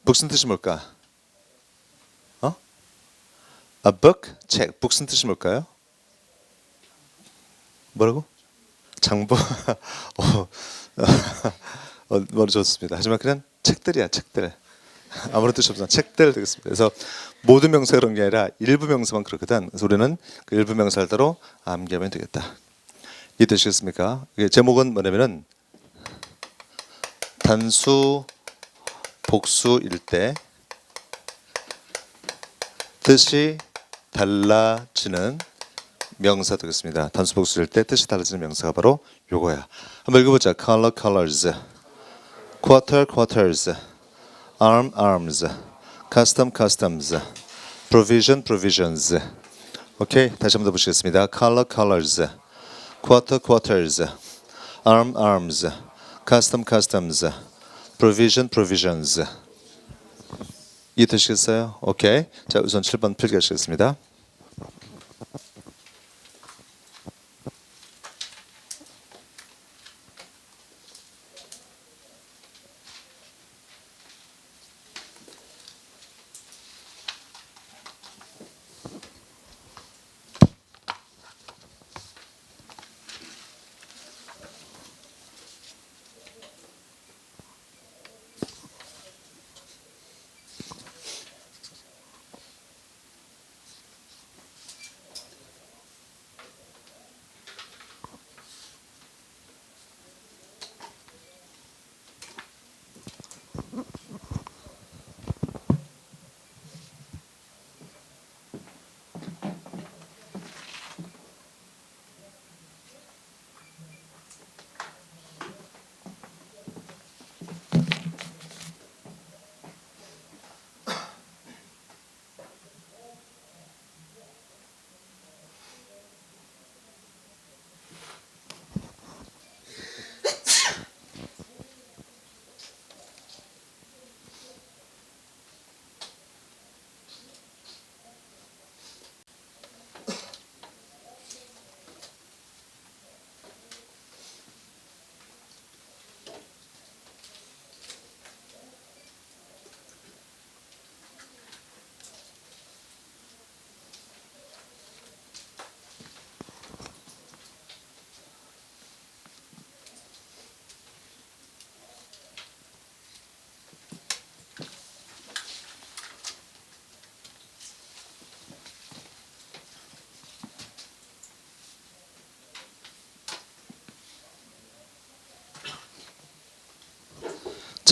book은 뜻이 뭘까? A book, 책. book은 뜻이 뭘까요? 뭐라고? 장부. 머리 좋습니다. 하지만 그냥 책들이야, 책들. 아무런 뜻이 없어. 책들 되겠습니다. 그래서 모든 명사가 그런 게 아니라 일부 명사만 그렇거든. 그래서 우리는 그 일부 명사를 따로 암기하면 되겠다. 이 뜻이겠습니까? 이게 제목은 뭐냐면은 단수, 복수일 때 뜻이 달라지는 명사 되겠습니다. 단수, 복수일 때 뜻이 달라지는 명사가 바로 요거야. 한번 읽어보자. color, colors, quarter, quarters, arm, arms, custom, customs, provision, provisions. 오케이, 다시 한번 더 보시겠습니다. color, colors, quarter, quarters, arm, arms, custom, customs, provision, provisions. 이 되시겠어요? 오케이. 자, 우선 7번 필기 하시겠습니다.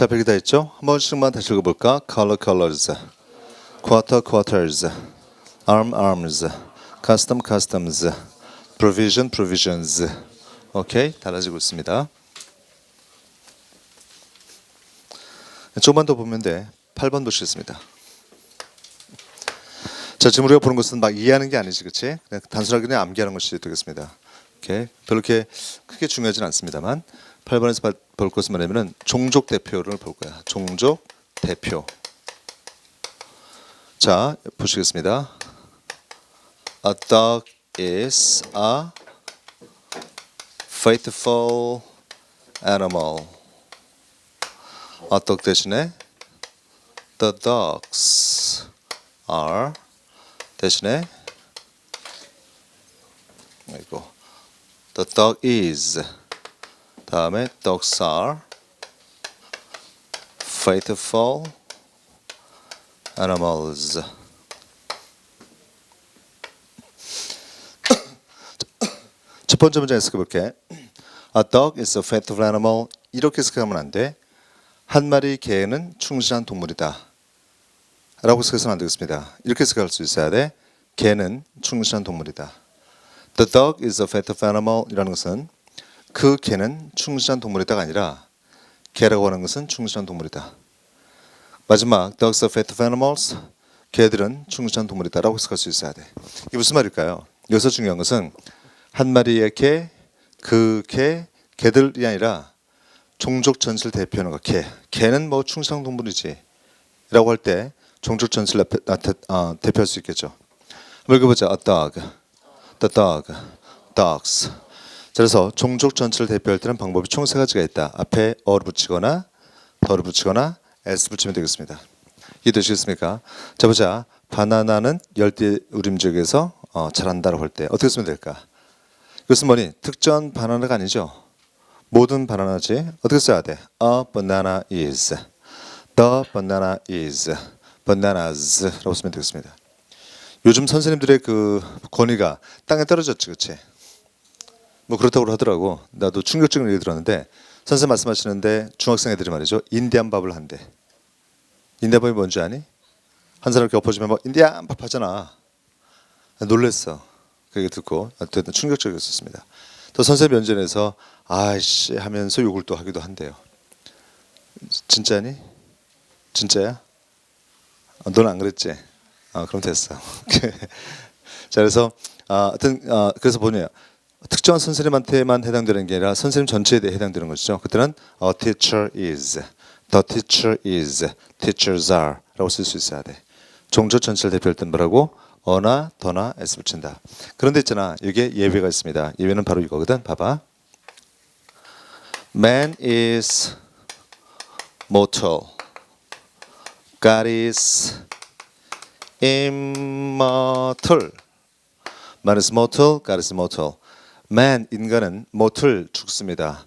자, 별게 다 있죠? 한 번씩만 다시 읽어볼까? color, colors, quarter, quarters, arm, arms, custom, customs, provision, provisions. 오케이, 달라지고 있습니다. 조금만 더 보면 돼. 8번 보시겠습니다. 자, 지금 우리가 보는 것은 막 이해하는 게 아니지, 그렇지? 그냥 단순하게 그냥 암기하는 것이 되겠습니다. 오케이, 별로 이렇게 크게 중요하진 않습니다만 8번에서 볼 것은 뭐냐면은 종족 대표를 볼 거야. 종족 대표. 자, 보시겠습니다. A dog is a faithful animal. A dog 대신에 the dogs are 대신에 이거 the dog is 다음에 dogs are faithful animals. 첫 번째 문제 해석해볼게. A dog is a faithful animal. 이렇게 해석하면 안 돼. 한 마리 개는 충실한 동물이다 라고 해석해서는 안 되겠습니다. 이렇게 해석할 수 있어야 돼. 개는 충실한 동물이다. The dog is a faithful animal 이라는 것은 그 개는 충실한 동물이다가 아니라 개라고 하는 것은 충실한 동물이다. 마지막 dogs are faithful animals. 개들은 충실한 동물이다 라고 해석할 수 있어야 돼. 이게 무슨 말일까요? 여기서 중요한 것은 한 마리의 개, 그 개, 개들이 아니라 종족 전체를 대표하는 것. 개는 뭐 충실한 동물이지 라고 할 때 종족 전체를 대표할 수 있겠죠. 한번 읽어보자. A dog, the dog, dogs. 그래서 종족 전체를 대표할 때는 방법이 총 세 가지가 있다. 앞에 어를 붙이거나 더를 붙이거나 s 붙이면 되겠습니다. 이해되시겠습니까? 자, 보자. 바나나는 열대 우림 지역에서 자란다라고 할 때 어떻게 쓰면 될까? 이것은 뭐니? 특정 바나나가 아니죠. 모든 바나나지. 어떻게 써야 돼? A banana is. The banana is. Bananas라고 쓰면 되겠습니다. 요즘 선생님들의 그 권위가 땅에 떨어졌지, 그렇지? 뭐 그렇다고 하더라고. 나도 충격적인 얘기 들었는데 선생님 말씀하시는데 중학생 애들이 말이죠. 인디안 밥을 한대. 인디안 밥이 뭔지 아니? 한 사람 이렇게 엎어지면 막 인디안 밥 하잖아. 놀랬어. 그 얘기 듣고 어쨌든 충격적이었습니다. 또 선생님 면전에서 아이씨 하면서 욕을 또 하기도 한대요. 진짜니? 진짜야? 넌 안 그랬지? 그럼 됐어. 자, 그래서 하여튼 그래서 뭐냐? 특정한 선생님한테만 해당되는 게 아니라 선생님 전체에 대해 해당되는 것이죠. 그때는 a teacher is, the teacher is, teachers are라고 쓸 수 있어야 돼. 종족 전체를 대표할 땐 뭐라고? 어나 더나 s 붙인다. 그런데 있잖아. 여기에 예외가 있습니다. 예외는 바로 이거거든. 봐봐. Man is mortal. God is immortal. Man is mortal. God is immortal. Man, 인간은 mortal, 죽습니다.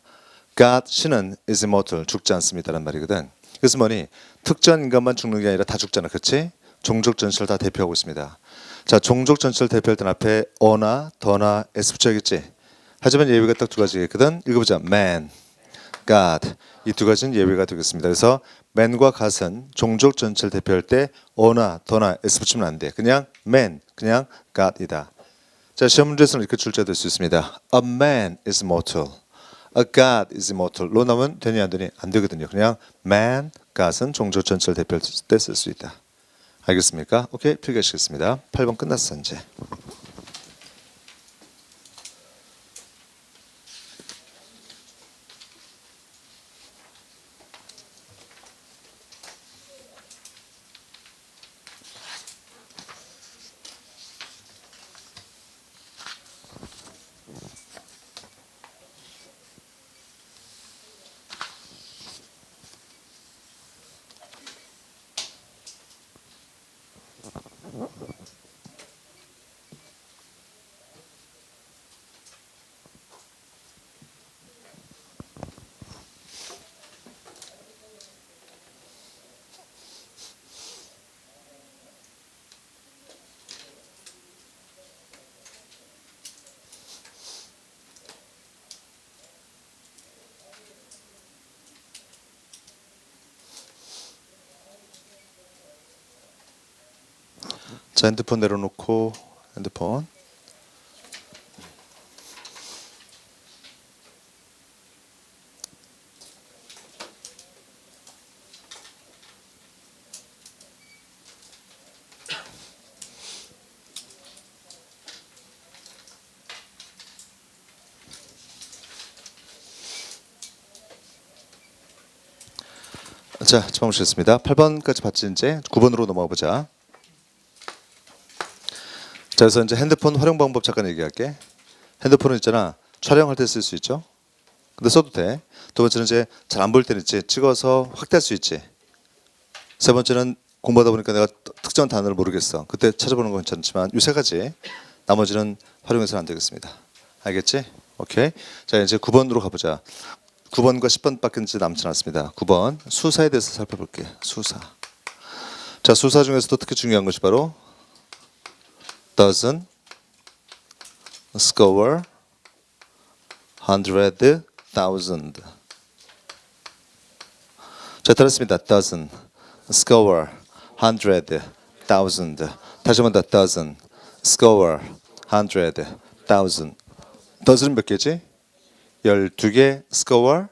God, 신은 is immortal, 죽지 않습니다라는 말이거든. 그래서 뭐니? 특정 인간만 죽는 게 아니라 다 죽잖아. 그렇지? 종족 전체를 다 대표하고 있습니다. 자, 종족 전체를 대표할 땐 앞에 어나 더나 s 붙여야겠지. 하지만 예외가 딱 두 가지가 있거든. 읽어보자. Man, God. 이 두 가지는 예외가 되겠습니다. 그래서 man과 god은 종족 전체를 대표할 때 어나 더나 s 붙이면 안 돼. 그냥 man, 그냥 god이다. 자, 시험 문제에서는 이렇게 출제될 수 있습니다. A man is mortal. A god is immortal. 로 나오면 되니 안 되니? 안 되거든요. 그냥 man, god은 종족 전체를 대표할 때 쓸 수 있다. 알겠습니까? 오케이, 필기하시겠습니다. 8번 끝났어 이제. 자, 핸드폰 내려놓고 핸드폰. 자, 처음 오셨습니다. 8번까지 봤지 이제 9번으로 넘어가 보자. 자, 그래서 이제 핸드폰 활용 방법 잠깐 얘기할게. 핸드폰은 있잖아. 촬영할 때 쓸 수 있죠. 근데 써도 돼. 두 번째는 이제 잘 안 보일 때는 있지. 찍어서 확대할 수 있지. 세 번째는 공부하다 보니까 내가 특정한 단어를 모르겠어. 그때 찾아보는 건 괜찮지만 이 세 가지 나머지는 활용해서는 안 되겠습니다. 알겠지? 오케이. 자, 이제 9번으로 가보자. 9번과 10번밖에 이제 남지 않았습니다. 9번 수사에 대해서 살펴볼게. 수사. 자, 수사 중에서도 특히 중요한 것이 바로 dozen, score, hundred, thousand. 자, 들었습니다. dozen, score, hundred, thousand. 다시 한번 더 dozen, score, hundred, thousand. dozen은 몇 개지? 12개. score,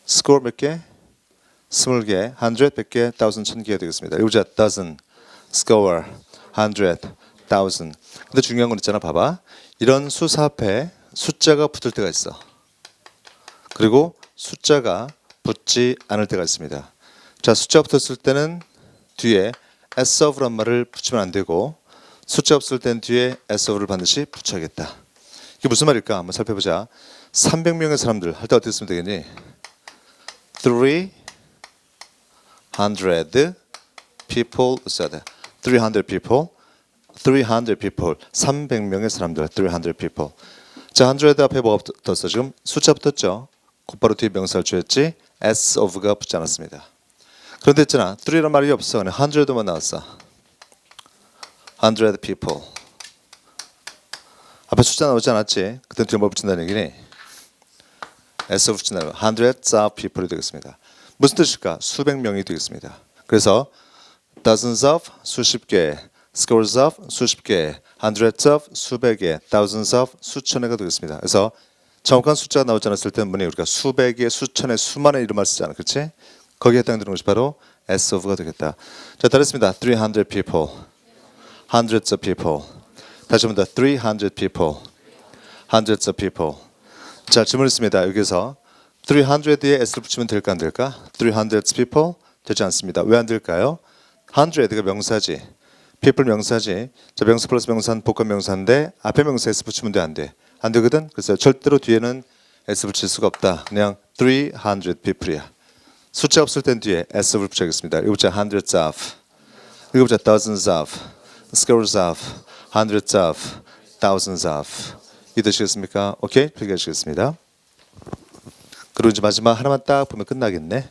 score 몇 개? 20개. hundred 100개, thousand 1000개가 되겠습니다. 이거 자 dozen, score, hundred, thousand. 근데 중요한 건 있잖아. 봐봐. 이런 수사 앞에 숫자가 붙을 때가 있어. 그리고 숫자가 붙지 않을 때가 있습니다. 자, 숫자 붙었을 때는 뒤에 as of란 말을 붙이면 안 되고 숫자 없을 때는 뒤에 as of를 반드시 붙여야겠다. 이게 무슨 말일까? 한번 살펴보자. 300명의 사람들 할 때 어떻게 쓰면 되겠니? 300 people said 300 people 300 people 300명의 사람들 300 people. 자, 100 앞에 뭐가 붙었어? 지금 숫자 붙었죠? 곧바로 뒤에 명사를 주었지 as of가 붙지 않았습니다. 그런데 있잖아 3란 말이 없어. 그냥 100만 나왔어. 100 people. 앞에 숫자 나오지 않았지? 그때 뒤에 뭘 붙인다는 얘기니? as of 붙인다는 100s of people이 되겠습니다. 무슨 뜻일까? 수백 명이 되겠습니다. 그래서 dozens of 수십 개, scores of 수십 개, hundreds of 수백 개, thousands of 수천회가 되겠습니다. 그래서 정확한 숫자가 나오지 않았을 때는 뭐니 우리가 수백의, 수천의, 수만의 이런 말 쓰잖아, 그렇지? 거기에 해당되는 것이 바로 as of가 되겠다. 자, 다르습니다. 300 people, hundreds of people. 다시 한번 더 300 people, hundreds of people. 자, 질문 있습니다. 여기서 300에 s를 붙이면 될까 안 될까? 300 people 되지 않습니다. 왜 안 될까요? 100가 명사지, people 명사지. 자, 명사 플러스 명사는 복합 명사인데 앞에 명사 s 붙이면 돼, 안 돼? 안 되거든. 그래서 절대로 뒤에는 s 붙일 수가 없다. 그냥 300 people이야. 숫자 없을 땐 뒤에 s를 붙여야겠습니다. 이거 보자, hundreds of. 이거 보자, dozens of, scores of, hundreds of, thousands of. 이해되시겠습니까? 오케이, 필기하시겠습니다. 그리고 이제 마지막 하나만 딱 보면 끝나겠네.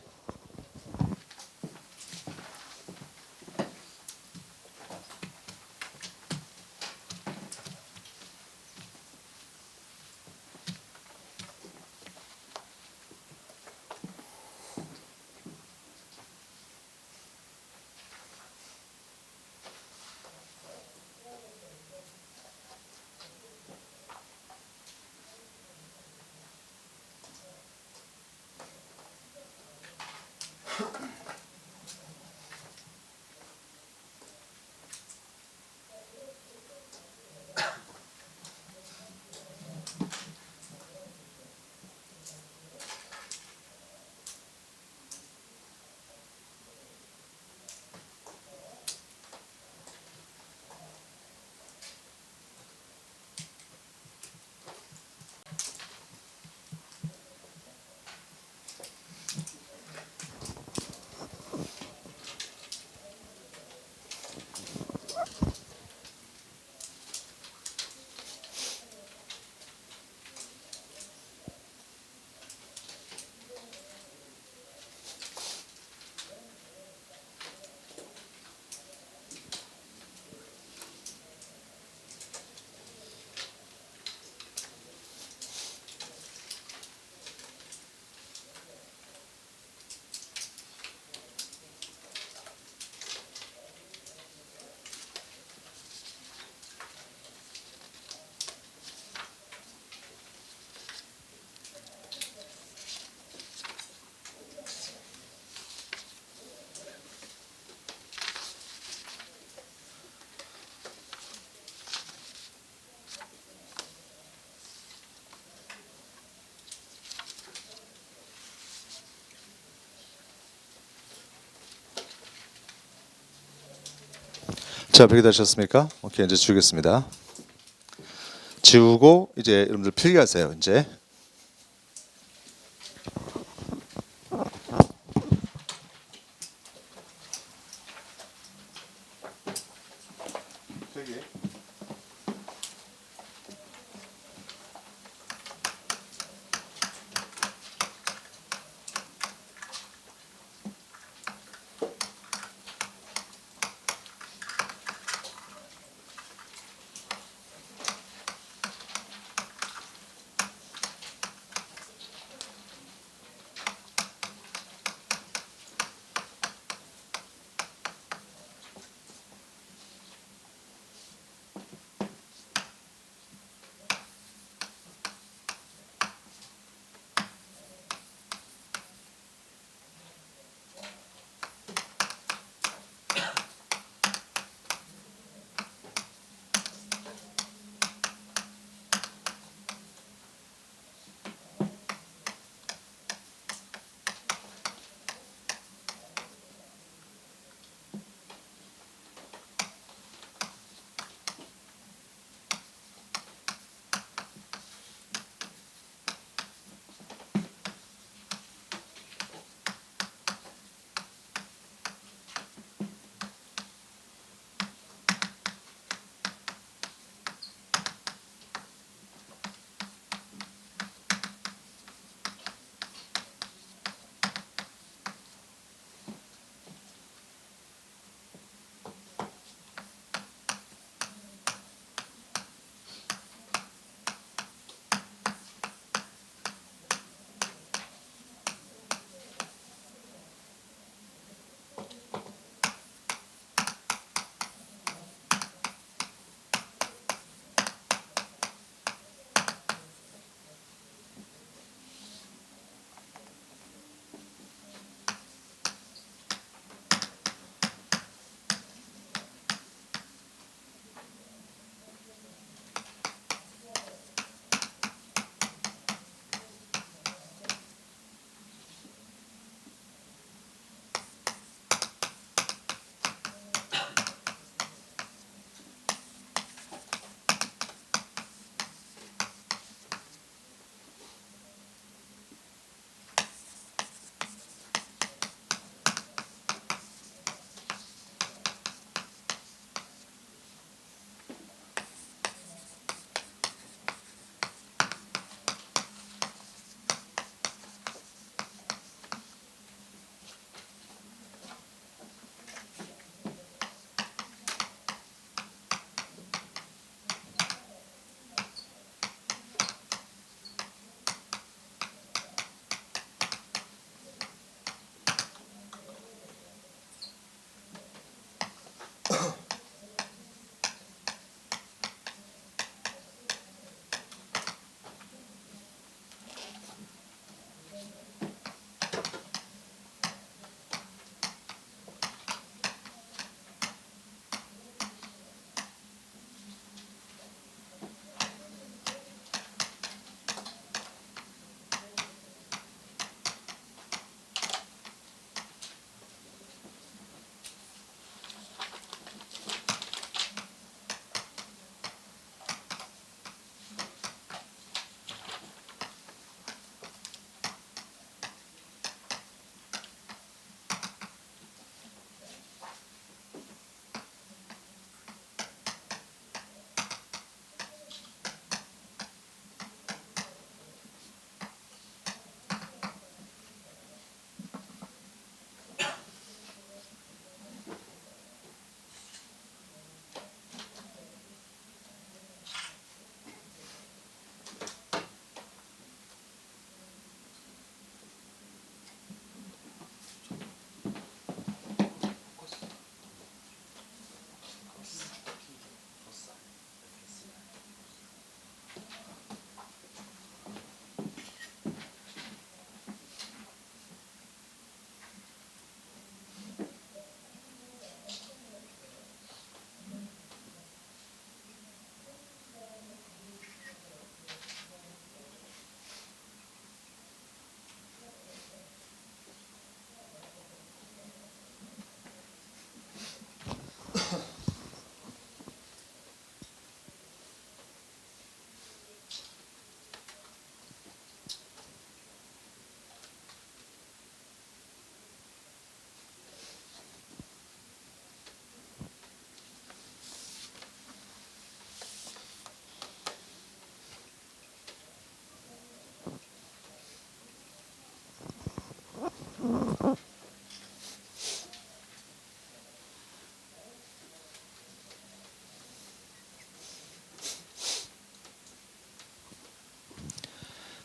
자, 표기되셨습니까? 오케이, 이제 지우겠습니다. 지우고 이제 여러분들 필기하세요. 이제 필기.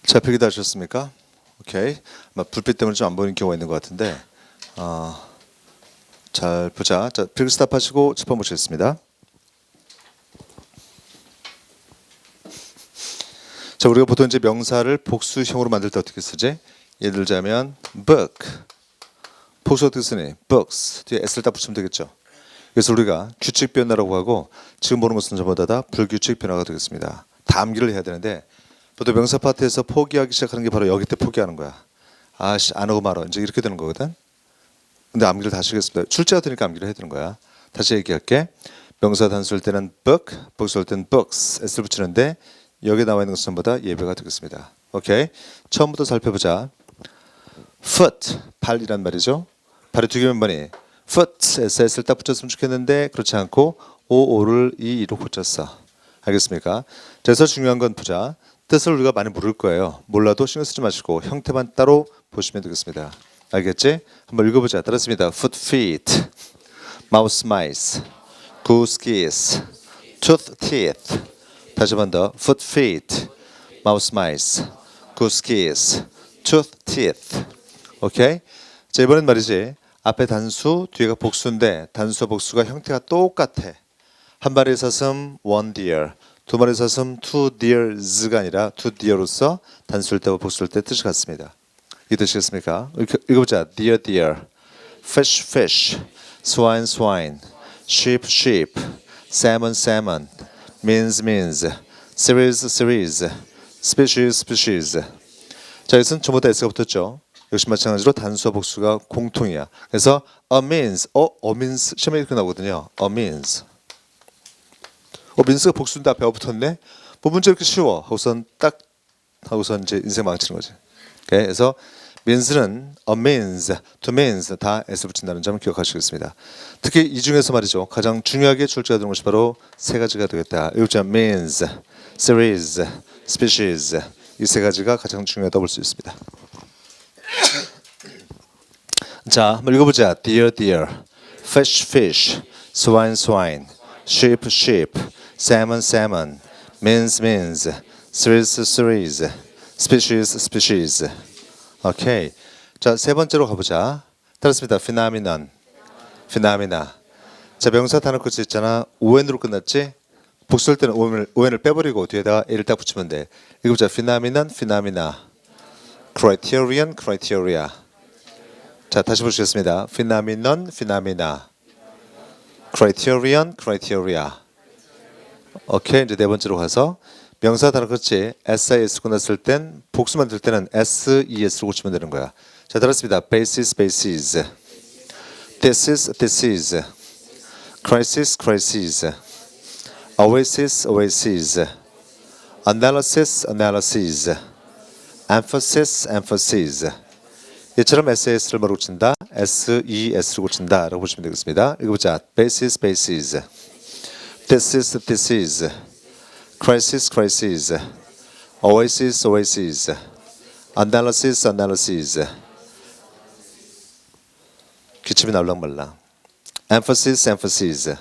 자, 필기 다 하셨습니까? 오케이. 아마 불빛 때문에 좀 안 보이는 경우가 있는 것 같은데 잘 보자. 자, 필기 스탑하시고 짚어 보시겠습니다. 자, 우리가 보통 이제 명사를 복수형으로 만들 때 어떻게 쓰지? 예를 들자면 book. 복수 어떻게 쓰니? books. 뒤에 s를 딱 붙이면 되겠죠. 그래서 우리가 규칙 변화라고 하고 지금 보는 것은 전부 다 불규칙 변화가 되겠습니다. 다 암기를 해야 되는데 보통 명사 파트에서 포기하기 시작하는 게 바로 여기 때 포기하는 거야. 아씨 안 하고 말어. 이제 이렇게 되는 거거든. 근데 암기를 다시 하겠습니다. 출제가 되니까 암기를 해야 되는 거야. 다시 얘기할게. 명사 단수일 때는 book, 복수할 때는 books, s를 붙이는데 여기 나와 있는 것은 전부 다 예배가 되겠습니다. 오케이. 처음부터 살펴보자. foot, 발이란 말이죠. 발이 두 개면 뭐니? foot, s를 딱 붙였으면 좋겠는데 그렇지 않고 o를 e로 붙였어. 알겠습니까? 그래서 중요한 건 보자. 뜻을 우리가 많이 모를 거예요. 몰라도 신경 쓰지 마시고 형태만 따로 보시면 되겠습니다. 알겠지? 한번 읽어보자. 따라습니다. foot, feet, mouse, mice, goose, geese, tooth, teeth. 다시 한 번 더. foot, feet, mouse, mice, goose, geese, tooth, teeth. 오케이? 자, 이번엔 말이지. 앞에 단수, 뒤에가 복수인데 단수와 복수가 형태가 똑같아. 한 마리의 사슴, one deer. 두 마리의 사슴, two deers가 아니라 two deer로서 단수일 때와 복수일 때 뜻이 같습니다. 이해되시겠습니까? 읽어보자. deer, deer, fish, fish, swine, swine, sheep, sheep, salmon, salmon, means, means, series, series, species, species. 자, 이것은 전부 다 S가 붙었죠. 역시 마찬가지로 단수와 복수가 공통이야. 그래서 a means, a means 시험에 이렇게 나오거든요. a means. means가 복수인데 앞에 붙었네. 뭐 문제 이렇게 쉬워. 하고선 딱 하고선 이제 인생 망치는 거지. 오케이? 그래서 means는 a means, to means 다 S 붙인다는 점을 기억하시겠습니다. 특히 이 중에서 말이죠. 가장 중요하게 출제가 되는 것이 바로 세 가지가 되겠다. 이것처 means, series, species 이 세 가지가 가장 중요하다고 볼 수 있습니다. 자, 한번 읽어보자. deer, deer, fish, fish, swine, swine, sheep, sheep, salmon, salmon, means, means, series, series, species, species. 오케이. 자, 세 번째로 가보자. 따랐습니다. phenomenon, phenomena. 자, 명사 단어 끝이 있잖아. on으로 끝났지? 복수할 때는 on을 빼버리고 뒤에다가 a를 딱 붙이면 돼. 읽어보자. phenomenon, phenomena. criterion, criteria. 자, 다시 보시겠습니다. phenomenon, phenomena. criterion, criteria. 오케이. 이제 네 번째로 가서 명사 단어 끝이 SIS 끝났을 땐 복수만 들 때는 SES로 고치면 되는 거야. 자, 들었습니다. basis, basis. thesis, thesis. crisis, crisis. oasis, oasis. analysis, analysis. emphasis, emphasis. 이처럼 SES를 뭐로 고친다? SES로 고친다 라고 보시면 되겠습니다. 읽어보자. basis, basis. thesis, thesis. crisis, crisis. oasis, oasis. analysis, analysis. 기침이 나올랑말랑. emphasis, emphasis.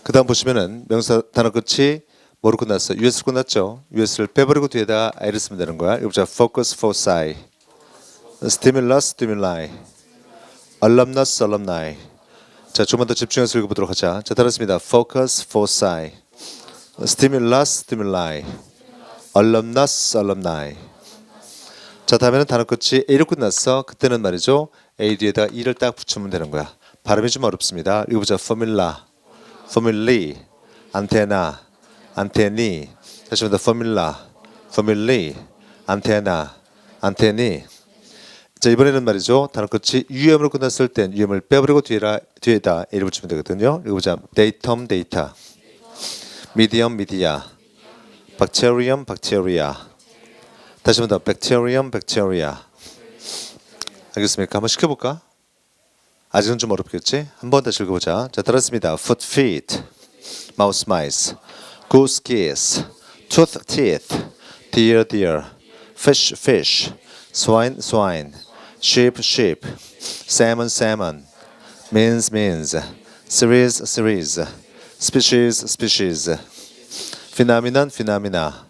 그 다음 보시면은 명사 단어 끝이 뭐로 끝났어? US로 끝났죠? US를 빼버리고 뒤에다 I를 쓰면 되는 거야. 읽어보자. focus, foci. stimulus, stimuli. alumnus, alumni. 자, 조금만 더 집중해서 읽어보도록 하자. 자, 따라했습니다. focus, foci. stimulus, stimuli. alumnus, alumni. 자, 다음에는 단어 끝이 A로 끝났어. 그때는 말이죠. A 뒤에다 E를 딱 붙이면 되는 거야. 발음이 좀 어렵습니다. 읽어보자. formula, formulae, antenna, antennae. 다시 한번 더. formula, formulae, antenna, antennae. 자, 이번에는 말이죠. 단어 끝이 UM으로 끝났을 땐 UM을 빼버리고 뒤에다 A를 붙이면 되거든요. 읽어보자. datum, data. medium, media. bacterium, bacteria. 다시 한번 더. bacterium, bacteria. 알겠습니까? 한번 시켜볼까? 아직은 좀 어렵겠지? 한번 다시 읽어보자. 자, 따랐습니다. foot, feet, mouse, mice, goose, geese, tooth, teeth, deer, deer, fish, fish, swine, swine, sheep, sheep, salmon, salmon, means, means, series, series, species, species, phenomenon, phenomena,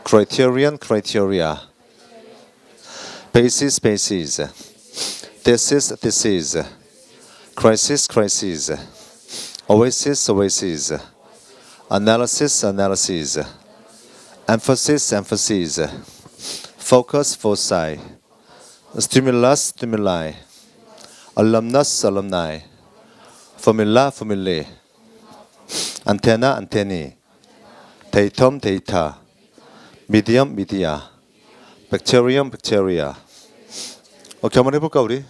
criterion, criteria. basis, basis. This is. crisis, crisis. oasis, oasis. analysis, analysis. emphasis, emphasis. focus, foci. stimulus, stimuli. alumnus, alumni. formula, formulae. antenna, antennae. datum, data. medium, media. bacterium, bacteria. 오케이, 한번 해볼까 우리?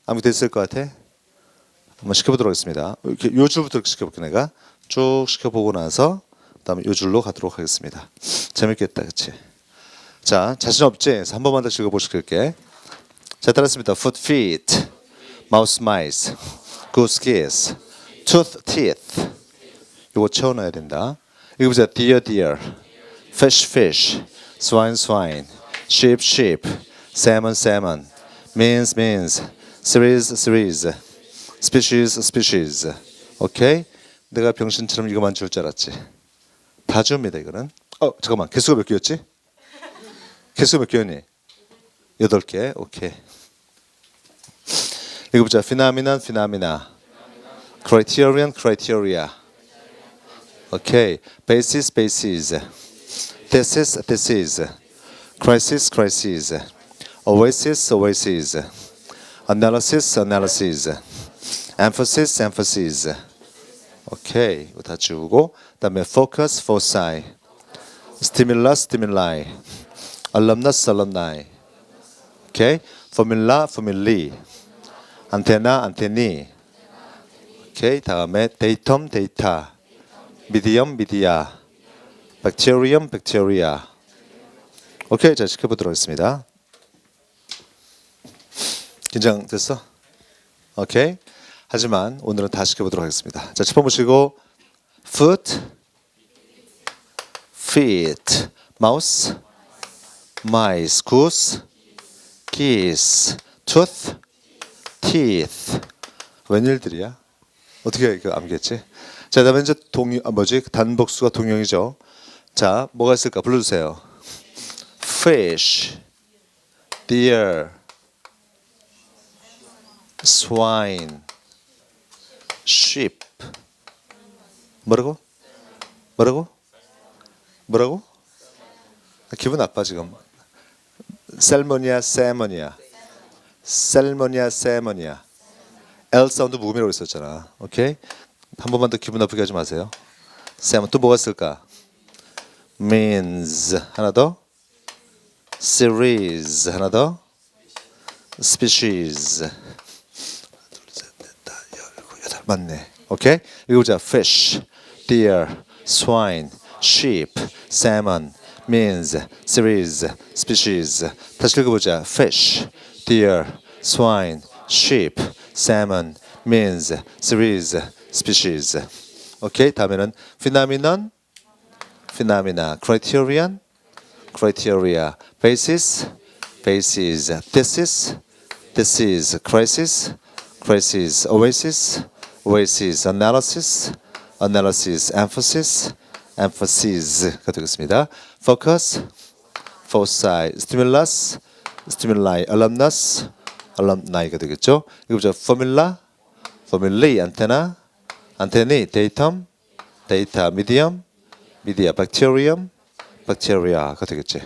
아무 됐을 것 같아? 한번 시켜보도록 하겠습니다. 이렇게 요 줄부터 시켜볼게 내가. 쭉 시켜보고 나서 그다음에 요 줄로 가도록 하겠습니다. 재밌겠다, 그렇지? 자, 자신 없지? 그래서 한 번만 더 읽어보실게. 자, 따라했습니다. foot, feet, mouse, mice, goose, geese, tooth, teeth. 요거 채워놔야 된다. 이거 보세요. deer, deer, fish, fish, swine, swine, sheep, sheep, salmon, salmon, means, means, series, series, species, species. 오케이? 내가 병신처럼 이거만 줄 줄 알았지? 다 줍니다 이거는. 잠깐만, 개수가 몇 개였지? 개수가 몇 개였니? 8개. 오케이. 이거 보자. phenomenon, phenomena, criterion, criteria. 오케이. basis, basis. thesis, thesis. crisis, crisis. oasis, oasis. analysis, analysis. emphasis, emphasis. 오케이. 이거 다 지우고 그다음에 focus, foci. stimulus, stimuli. alumnus, alumni. 오케이. formula, formulae. antenna, antennae. 오케이. 다음에 datum, data. medium, media. bacterium, bacteria. 오케이. 자, 시켜보도록 하겠습니다. 긴장됐어? 오케이. 하지만 오늘은 다 시켜보도록 하겠습니다. 자, 짚어 보시고 foot, feet, mouse, mice, goose, geese, tooth, teeth. 웬일들이야? 어떻게 이거 암기했지? 자, 그다음에 이제 단복수가 동형이죠. 자, 뭐가 있을까? 불러주세요. fish, deer, swine, sheep. 뭐라고? 뭐라고? 뭐라고? 기분 나빠 지금. 셀모니아, 세모니아. 셀모니아, 세모니아. L 사운드 무음이라고 했었잖아. 오케이? 한 번만 더 기분 나쁘게 하지 마세요. 세모. 또 뭐가 있을까? means. 하나 더. series. 하나 더. species. 맞네. 오케이? 읽어보자. fish, deer, swine, sheep, salmon, means, series, species. 다시 읽어보자. fish, deer, swine, sheep, salmon, means, series, species. 오케이? 다음에는 phenomenon, phenomena, criterion, criteria, basis, basis, thesis, thesis, crisis, crisis, oasis, oasis, analysis, analysis, emphasis, emphasis.가 되겠습니다. focus, foci, stimulus, stimuli, alumnus, alumni가 되겠죠. 이거 보자. formula, formulae, antenna, antennae, datum, data, medium, media, bacterium, bacteria가 되겠지.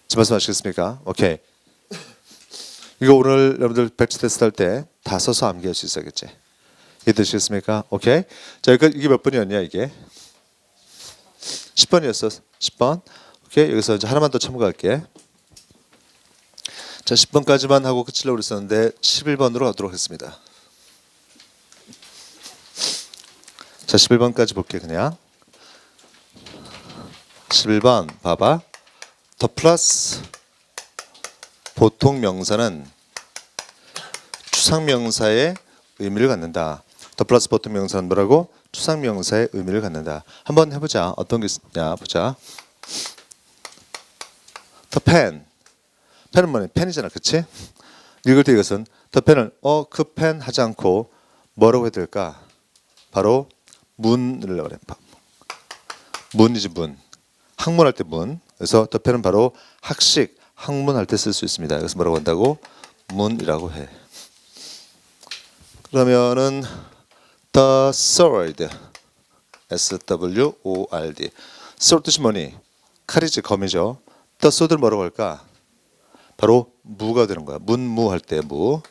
지금 말씀하시겠습니까? 오케이. 이거 오늘 여러분들 백지 테스트 할 때 다 써서 암기할 수 있어야겠지. 이해되시겠습니까? 오케이. 자, 이게 몇 번이었냐 이게? 10번이었어. 10번. 오케이. 여기서 이제 하나만 더 첨가할게. 자, 10번까지만 하고 끝이려고 그랬었는데 11번으로 가도록 하겠습니다. 자, 11번까지 볼게 그냥. 11번 봐봐. 더 플러스 보통 명사는 추상명사의 의미를 갖는다. 더 플러스 보통 명사는 뭐라고? 추상명사의 의미를 갖는다. 한번 해보자. 어떤 게 있냐 보자. 더 펜. 펜은 뭐냐? 펜이잖아, 그렇지? 읽을 때 이것은 더 펜을 그 펜 하지 않고 뭐라고 해야 될까? 바로 문을 그래. 문이지 문. 학문할 때 문. 그래서 the pen은 바로 학식, 학문할 때 쓸 수 있습니다. 여기서 뭐라고 한다고? 문이라고 해. 그러면은 the sword, S-W-O-R-D. sword 뜻이 뭐니? 칼이지, 검이죠. the sword를 뭐라고 할까? 바로 무가 되는 거야. 문무 할 때 무.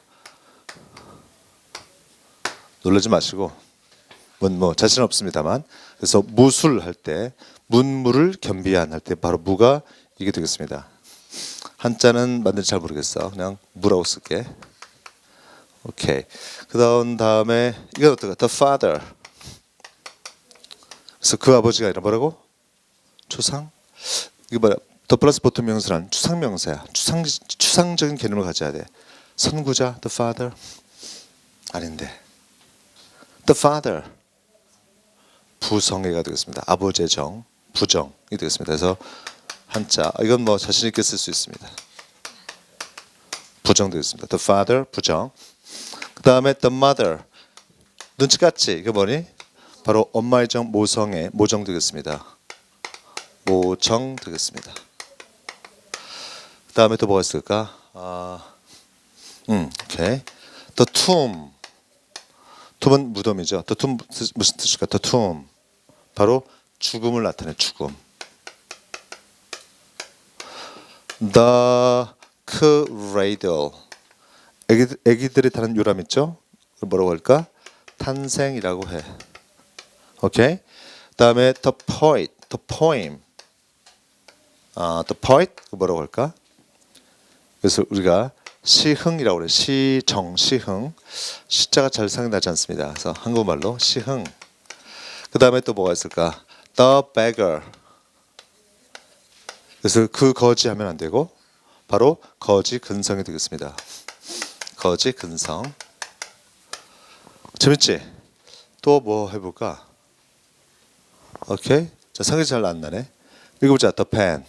놀라지 마시고 문무 자신 없습니다만. 그래서 무술 할 때 문무를 겸비한 할 때 바로 무가 이게 되겠습니다. 한자는 맞는지 잘 모르겠어. 그냥 무라고 쓸게. 오케이. 다음에 이건 어떨까? The father. 그래서 그 아버지가 아니라 뭐라고? 추상? 이게 뭐야? 더 플러스 보통 명사란 추상명사야. 추상적인 개념을 가져야 돼. 선구자, the father. 아닌데. The father. 부성애가 되겠습니다. 아버지의 정, 부정이 되겠습니다. 그래서 한자. 이건 뭐 자신 있게 쓸 수 있습니다. 부정 되겠습니다. The father, 부정. 그 다음에 the mother. 눈치깠지? 이게 뭐니? 바로 엄마의 정, 모성애, 모정 되겠습니다. 모정 되겠습니다. 그 다음에 또 뭐가 있을까? 오케이. The tomb. tomb은 무덤이죠. The tomb 무슨 뜻일까? The tomb. 바로 죽음을 나타내 죽음. The cradle. 애기들이 타는 요람 있죠? 뭐라고 할까? 탄생이라고 해. 오케이. 그다음에 the poet, the poem. the poet 뭐라고 할까? 그래서 우리가 시흥이라고 그래. 시정, 시흥. 시자가 잘 생각나지 않습니다. 그래서 한국말로 시흥. 그다음에 또 뭐가 있을까? The beggar. 그래서 그 거지 하면 안 되고 바로 거지 근성이 되겠습니다. 거지 근성. 재밌지? 또 뭐 해볼까? 오케이. 자, 성이 잘 안 나네. 읽어보자. The pen,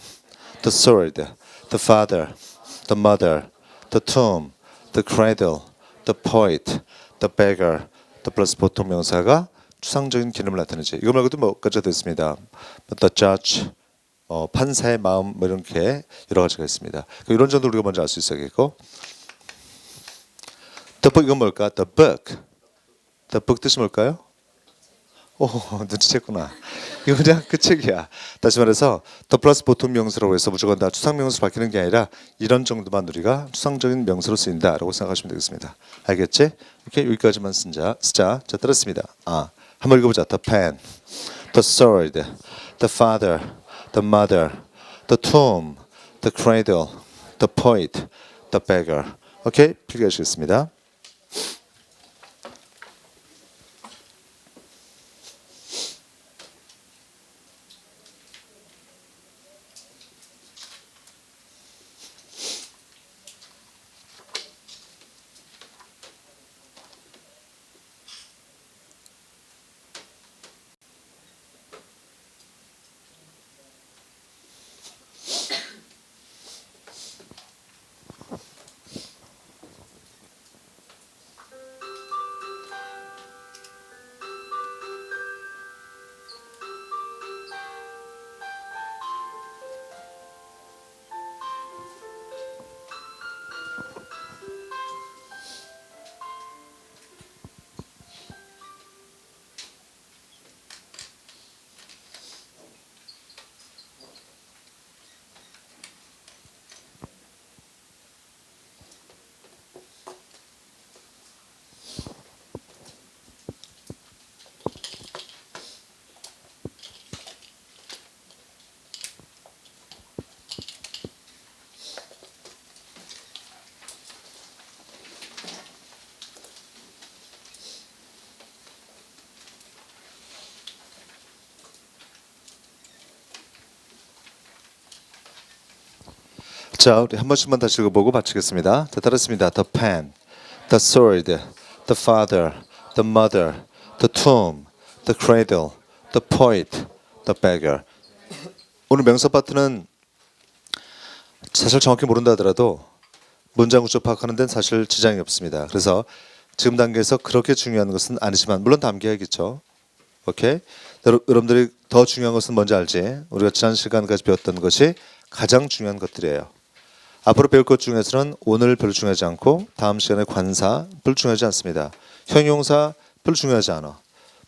the sword, the father, the mother, the tomb, the cradle, the poet, the beggar, the 플러스 보통 명사가 추상적인 개념을 나타내지. 이거 말고도 뭐까지 됐습니다. The judge, 판사의 마음 뭐 이렇게 여러 가지가 있습니다. 이런 정도 우리가 먼저 알 수 있어야겠고. The book 이건 뭘까? The book. The book 뜻이 뭘까요? 오, 눈치챘구나. 이거 그냥 그 책이야. 다시 말해서 the 플러스 보통 명사라고 해서 무조건 다 추상명사로 바뀌는 게 아니라 이런 정도만 우리가 추상적인 명사로 쓰인다라고 생각하시면 되겠습니다. 알겠지? 이렇게 여기까지만 쓰자. 자, 따랐습니다. 한번 읽어보자. The pen, the sword, the father, the mother, the tomb, the cradle, the poet, the beggar. 오케이, 필기하시겠습니다. 자, 우리 한 번씩만 다시 읽어보고 마치겠습니다. 자, 따랐습니다. The pen, the sword, the father, the mother, the tomb, the cradle, the poet, the beggar. 오늘 명사 파트는 사실 정확히 모른다 하더라도 문장 구조 파악하는 데는 사실 지장이 없습니다. 그래서 지금 단계에서 그렇게 중요한 것은 아니지만 물론 암기해야겠죠. 오케이. 여러분들이 더 중요한 것은 뭔지 알지? 우리가 지난 시간까지 배웠던 것이 가장 중요한 것들이에요. 앞으로 배울 것 중에서는 오늘 별로 중요하지 않고 다음 시간에 관사 별로 중요하지 않습니다. 형용사 별로 중요하지 않아.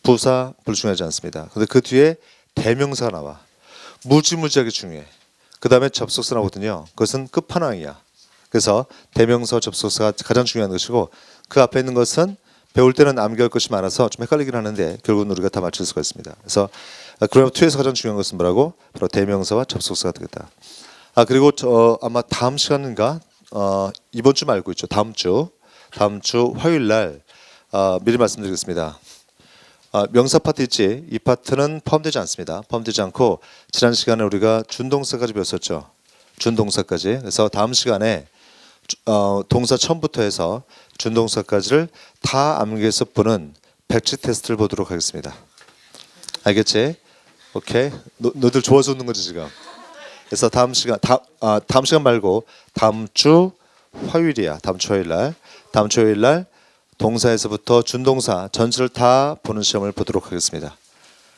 부사 별로 중요하지 않습니다. 근데 그 뒤에 대명사가 나와. 무지무지하게 중요해. 그 다음에 접속사 나오거든요. 그것은 끝판왕이야. 그래서 대명사 접속사가 가장 중요한 것이고 그 앞에 있는 것은 배울 때는 암기할 것이 많아서 좀 헷갈리긴 하는데 결국은 우리가 다 맞출 수가 있습니다. 그래서 그래머 2에서 가장 중요한 것은 뭐라고? 바로 대명사와 접속사가 되겠다. 그리고 아마 다음 시간인가 이번 주 말고 있죠. 다음 주 화요일 날 미리 말씀드리겠습니다. 명사 파트 있지? 이 파트는 포함되지 않습니다. 포함되지 않고 지난 시간에 우리가 준동사까지 배웠었죠. 준동사까지. 그래서 다음 시간에 동사 처음부터 해서 준동사까지를 다 암기해서 보는 백지 테스트를 보도록 하겠습니다. 알겠지? 오케이. 너들 좋아서 웃는 거지 지금. 그래서 다음 시간 말고 다음 주 화요일이야. 다음 주 화요일 날 동사에서부터 준동사 전체를 다 보는 시험을 보도록 하겠습니다.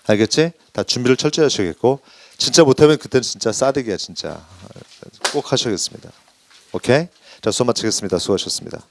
알겠지? 다 준비를 철저히 하셔야겠고 진짜 못하면 그때는 진짜 싸대기야 진짜. 꼭 하셔야겠습니다. 오케이? 자, 수업 마치겠습니다. 수고하셨습니다.